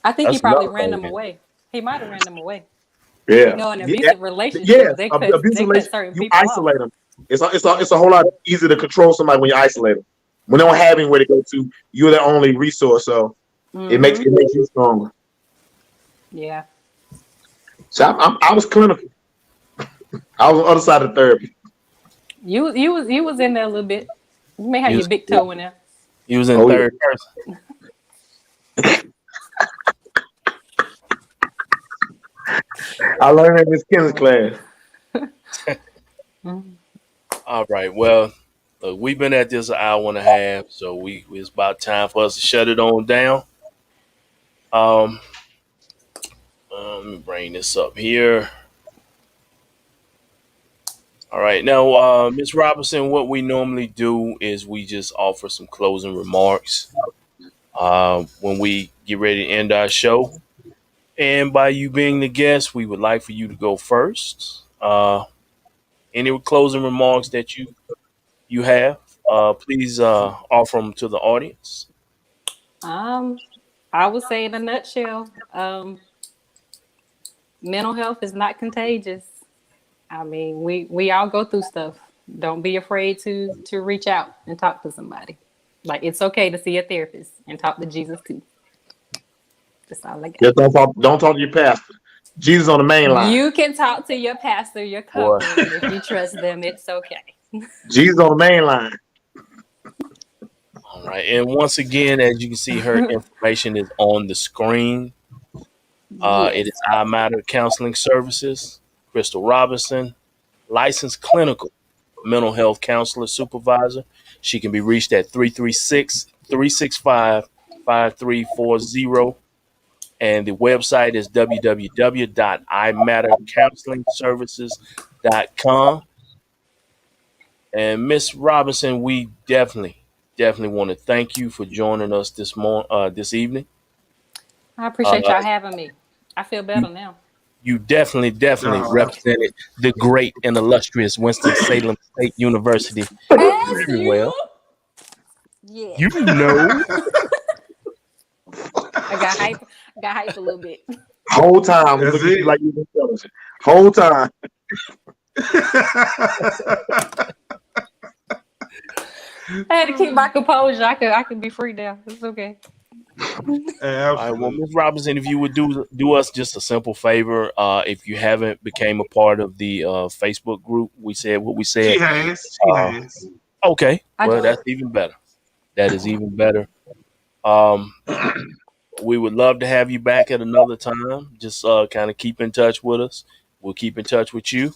I think he
That's
probably
another
ran them
thing.
away. He might have ran them away. You
Yeah.
know, in
Yeah.
abusive relationships,
Yes.
they
Abusive
cut
relation.
certain
You
people off.
isolate them. It's a whole lot easier to control somebody when you isolate them. When they don't have anywhere to go to, you're their only resource. So it makes
Mm-hmm.
you stronger.
Yeah.
So I was clinical. I was on the other side of therapy.
You was in there a little bit. You may have
He
your
was,
big toe in there.
he was in
Oh yeah.
third person.
I learned in this Kenneth class.
Mhm.
All right. Well, look, we've been at this an hour and a half, so it's about time for us to shut it on down. Um, let me bring this up here. All right. Now, Ms. Robinson, what we normally do is we just offer some closing remarks when we get ready to end our show. And by you being the guest, we would like for you to go first. Any closing remarks that you have, please offer them to the audience.
Um, I would say in a nutshell, mental health is not contagious. I mean, we all go through stuff. Don't be afraid to reach out and talk to somebody. Like it's okay to see a therapist and talk to Jesus too. That's all I got.
Just don't talk to your pastor. Jesus on the main line.
You can talk to your pastor, your
Boy,
covering. If you trust them, it's okay.
Jesus on the main line.
all right. And once again, as you can see, her information is on the screen. It
Yes.
is I Matter Counseling Services. Crystal Robinson, licensed clinical mental health counselor supervisor. She can be reached at 336-365-5340. And the website is www.imattercounselingservices.com. And Miss Robinson, we definitely definitely want to thank you for joining us this evening.
I
Uh,
appreciate y'all having me. I feel better now.
you definitely
Uh,
represented the great and illustrious Winston-Salem State University very
SU?
well.
Yeah.
You know,
I got hype. Got hype a little bit.
Whole time was
that's
looking at you
it.
like you was intelligent. Whole time.
I had to keep my composure. I could be free now. It's okay.
all right, well,
Absolutely.
Ms. Robinson, if you would do us just a simple favor, if you haven't became a part of the Facebook group, we said what we
She
said.
has. She
Uh,
has.
okay,
I
well,
joined.
that's even better. That is even better. Um, we would love to have you back at another time. Just kind of keep in touch with us. We'll keep in touch with you.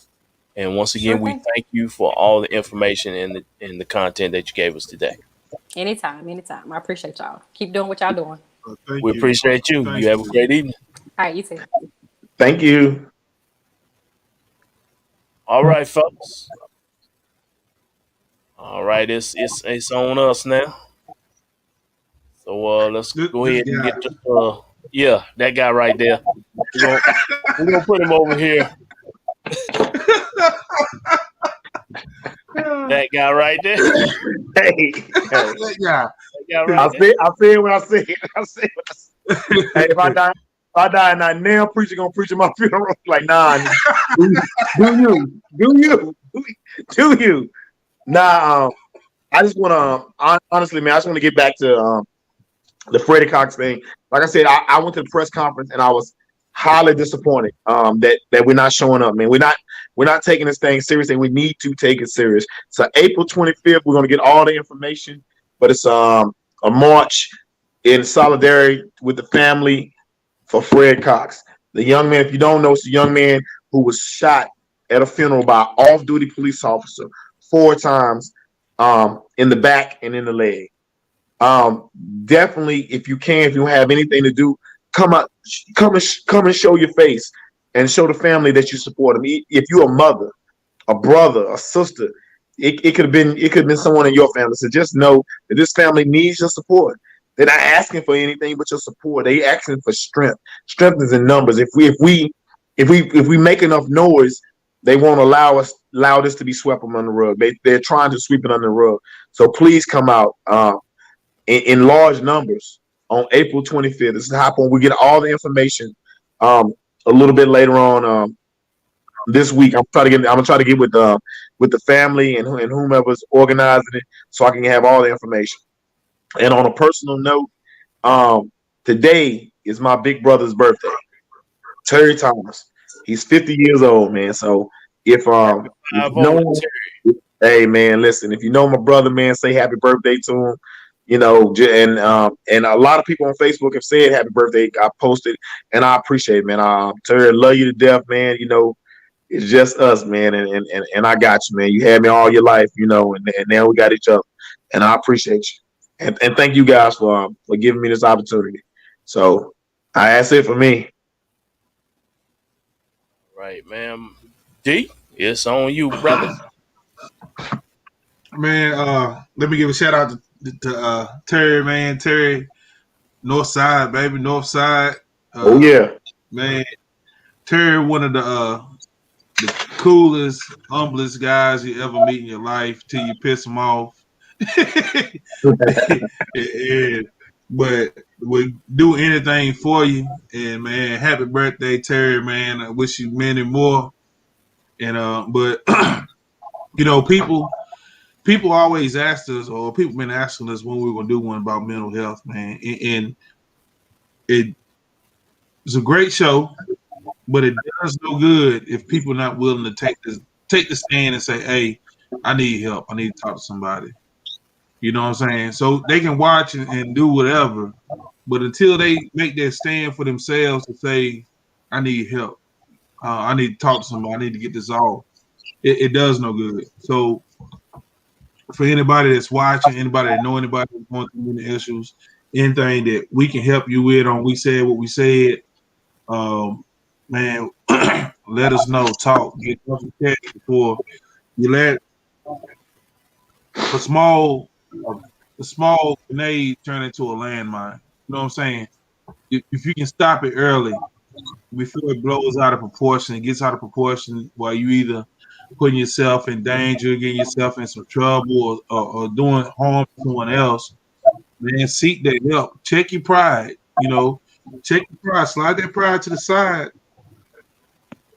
And once
Sure
again, we
thing.
thank you for all the information and the content that you gave us today.
Anytime. Anytime. I appreciate y'all. Keep doing what y'all doing.
Thank
We
you.
appreciate you.
Thank
You have a
you.
great evening.
All right. You too.
Thank you.
All right, folks. All right, it's on us now. So let's go
This
ahead and
guy.
get to yeah, that guy right there. We're gonna we're gonna put him over here. That guy right there.
Hey, hey.
That guy.
That guy right there.
I said what I said. I said what I said. Hey, if I die and that nail preacher gonna preach at my funeral, like nah, do you? Nah, I just wanna honestly, man, I just want to get back to the Freddie Cox thing. Like I said, I went to the press conference and I was highly disappointed that we're not showing up, man. We're not taking this thing seriously. We need to take it serious. So April 25th, we're gonna get all the information, but it's a march in solidarity with the family for Fred Cox. The young man, if you don't know, it's a young man who was shot at a funeral by an off-duty police officer 4 times in the back and in the leg. Um, Definitely, if you can, if you have anything to do, come out, come and show your face and show the family that you support them. If you're a mother, a brother, a sister, it could have been someone in your family. So just know that this family needs your support. They're not asking for anything but your support. They asking for strength. Strength is in numbers. If we make enough noise, they won't allow this to be swept under the rug. They're trying to sweep it under the rug. So please come out. In large numbers on April 25th. This is how we get all the information um, a little bit later on this week. I'm gonna try to get with the family and whomever's organizing it, so I can have all the information. And on a personal note, um, today is my big brother's birthday, Terry Thomas. He's 50 years old, man. So if you
5
know
to
him,
10.
hey man, listen. If you know my brother, man, say happy birthday to him. And a lot of people on Facebook have said happy birthday. I posted, and I appreciate it, man. Terry, love you to death, man. It's just us, man, and I got you, man. You had me all your life, and now we got each other, and I appreciate you, and thank you guys for giving me this opportunity. So, that's it for me.
Right, ma'am. D, it's on you, brother.
Man, let me give a shout out to Terry, man. Terry, North Side, baby, North Side.
Oh
Uh,
yeah,
man, Terry, one of the coolest, humblest guys you ever meet in your life till you piss him off. And, but we do anything for you. And man, happy birthday, Terry, man. I wish you many more. And but people always ask us, or people been asking us when we are gonna do one about mental health, man. And it's a great show, but it does no good if people are not willing to take the stand and say, "Hey, I need help. I need to talk to somebody." You know what I'm saying? So they can watch and do whatever, but until they make their stand for themselves to say, "I need help. I need to talk to somebody. I need to get this off," it does no good. So for anybody that's watching, anybody that know anybody that's going through any issues, anything that we can help you with on We Said What We Said, man, let us know. Talk. Get off the chat before you let a small a small grenade turn into a landmine. You know what I'm saying? If you can stop it early before it blows out of proportion, it gets out of proportion while you either putting yourself in danger, getting yourself in some trouble, or doing harm to someone else, man, seek that help. Check your pride. Check your pride. Slide that pride to the side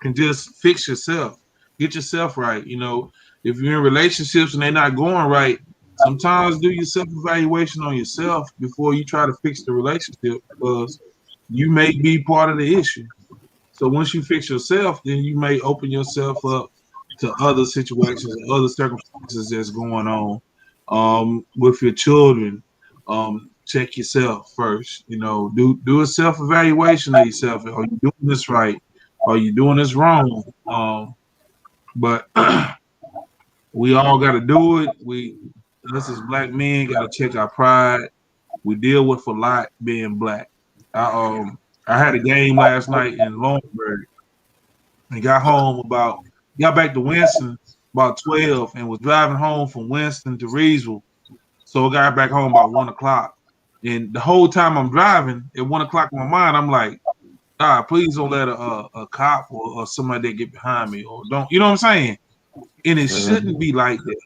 and just fix yourself. Get yourself right. If you're in relationships and they're not going right, sometimes do your self evaluation on yourself before you try to fix the relationship because you may be part of the issue. So once you fix yourself, then you may open yourself up to other situations, other circumstances that's going on with your children. Check yourself first. Do a self evaluation of yourself. Are you doing this right? Are you doing this wrong? But we all got to do it. Us as black men, got to check our pride. We deal with a lot being black. I had a game last night in Lawrenceburg and got back to Winston about 12 and was driving home from Winston to Reesville. So I got back home about 1 o'clock. And the whole time I'm driving at 1 o'clock in my mind, I'm like, God, please don't let a cop or somebody that get behind me or don't, you know what I'm saying? And it shouldn't be like that.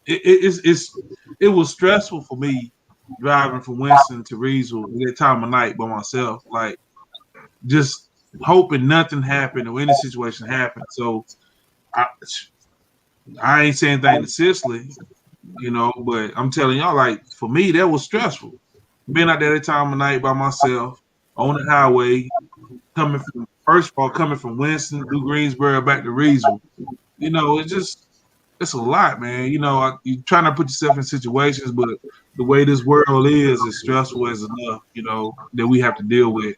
It was stressful for me driving from Winston to Reesville at that time of night by myself, like just hoping nothing happened or any situation happened. So I, I ain't saying anything to Cicely, but I'm telling y'all, like for me, that was stressful. Being out there that time of night by myself on the highway, coming from Winston through Greensboro back to Reesville. It's a lot, man. You're trying to put yourself in situations, but the way this world is stressful as enough, that we have to deal with.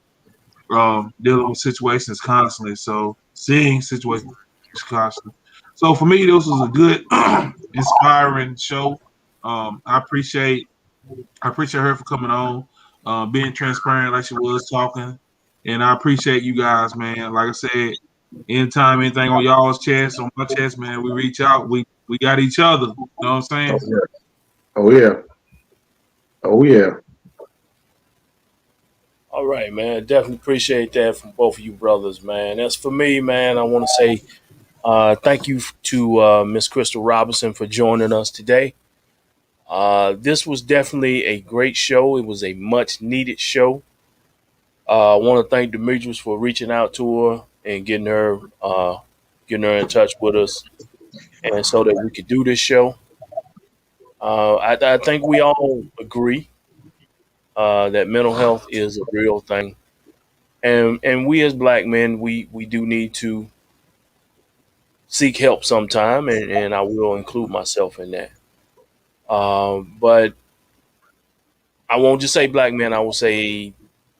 Dealing with situations constantly. So seeing situations constantly. So for me, this was a good, inspiring show. I appreciate her for coming on, being transparent like she was talking, and I appreciate you guys, man. Like I said, anytime anything on y'all's chest, on my chest, man, we reach out. We got each other. You know what I'm
Oh
saying?
yeah. Oh yeah. Oh yeah.
All right, man. Definitely appreciate that from both of you brothers, man. As for me, man, I want to say thank you to Miss Crystal Robinson for joining us today. This was definitely a great show. It was a much needed show. I want to thank Demetrius for reaching out to her and getting her in touch with us, and so that we could do this show. I think we all agree that mental health is a real thing, and we as black men, we do need to seek help sometime, and I will include myself in that. But I won't just say black men; I will say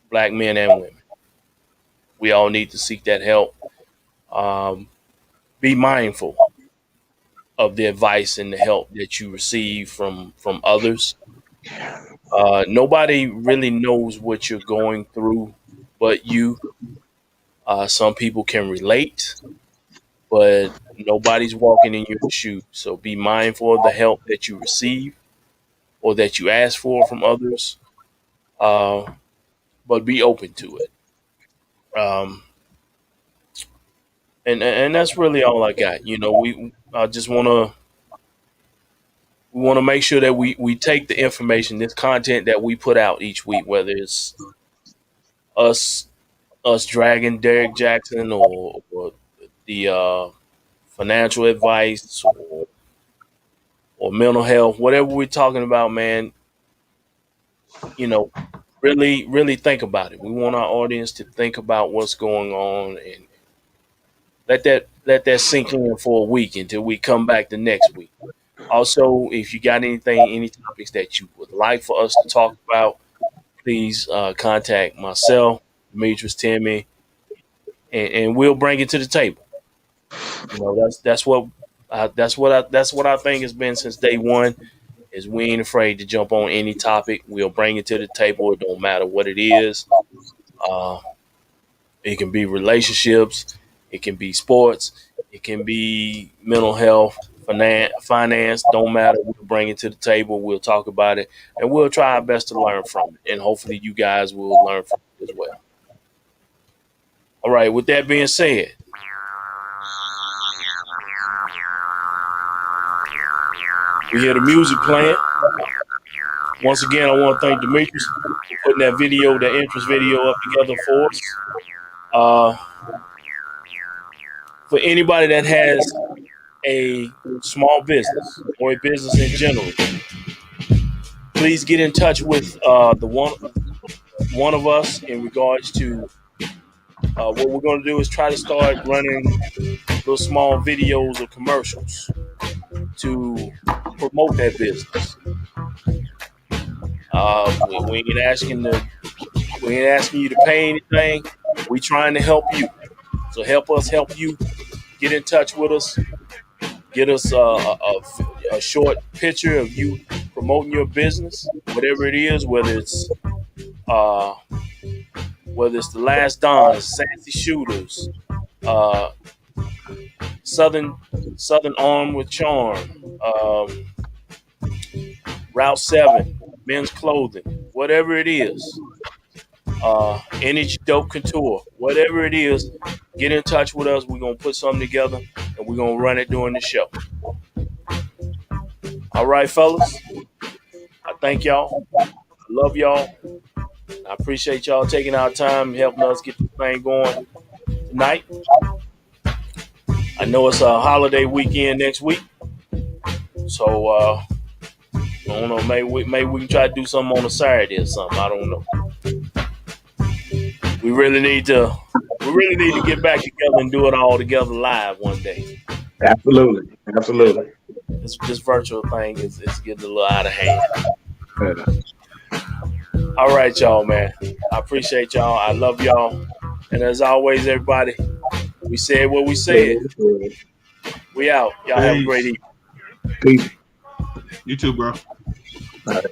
black men and women. We all need to seek that help. Um, be mindful of the advice and the help that you receive from others. Nobody really knows what you're going through but you. Some people can relate, but nobody's walking in your shoes. So be mindful of the help that you receive or that you ask for from others, uh, but be open to it. Um, and that's really all I got. We I just want to make sure that we take the information, this content that we put out each week, whether it's us us dragging Derek Jackson or the financial advice or mental health, whatever we're talking about, man, you know, really think about it. We want our audience to think about what's going on and let that sink in for a week until we come back the next week. Also, if you got any topics that you would like for us to talk about, please contact myself, Demetrius, Timmy, and we'll bring it to the table. That's what I think has been since day one. Is we ain't afraid to jump on any topic. We'll bring it to the table. It don't matter what it is. Uh, it can be relationships, it can be sports, it can be mental health, finance, don't matter. We'll bring it to the table. We'll talk about it, and we'll try our best to learn from it. And hopefully, you guys will learn from it as well. All right. With that being said, we hear the music playing. Once again, I want to thank Demetrius for putting that video, that interest video up together for us. For anybody that has a small business or a business in general, please get in touch with the one of us in regards to what we're going to do is try to start running those small videos or commercials to promote that business. We ain't asking you to pay anything. We trying to help you. So help us help you. Get in touch with us. Get us a short picture of you promoting your business, whatever it is, whether it's the Last Dons, Sassy Shooters, Southern Arm with Charm, Route 7, Men's Clothing, whatever it is, Energy Dope Couture, whatever it is, get in touch with us. We're going to put something together and we're going to run it during the show. All right, fellas. I thank y'all. I love y'all. I appreciate y'all taking our time and helping us get this thing going tonight. I know it's a holiday weekend next week. So, I don't know, maybe we can try to do something on a Saturday or something. I don't know. We really need to get back together and do it all together live one day.
Absolutely.
This virtual thing is getting a little out of hand. All right, y'all, man. I appreciate y'all. I love y'all. And as always, everybody, we said what we said. We out. Y'all have a great evening.
Peace.
You too, bro.
All right.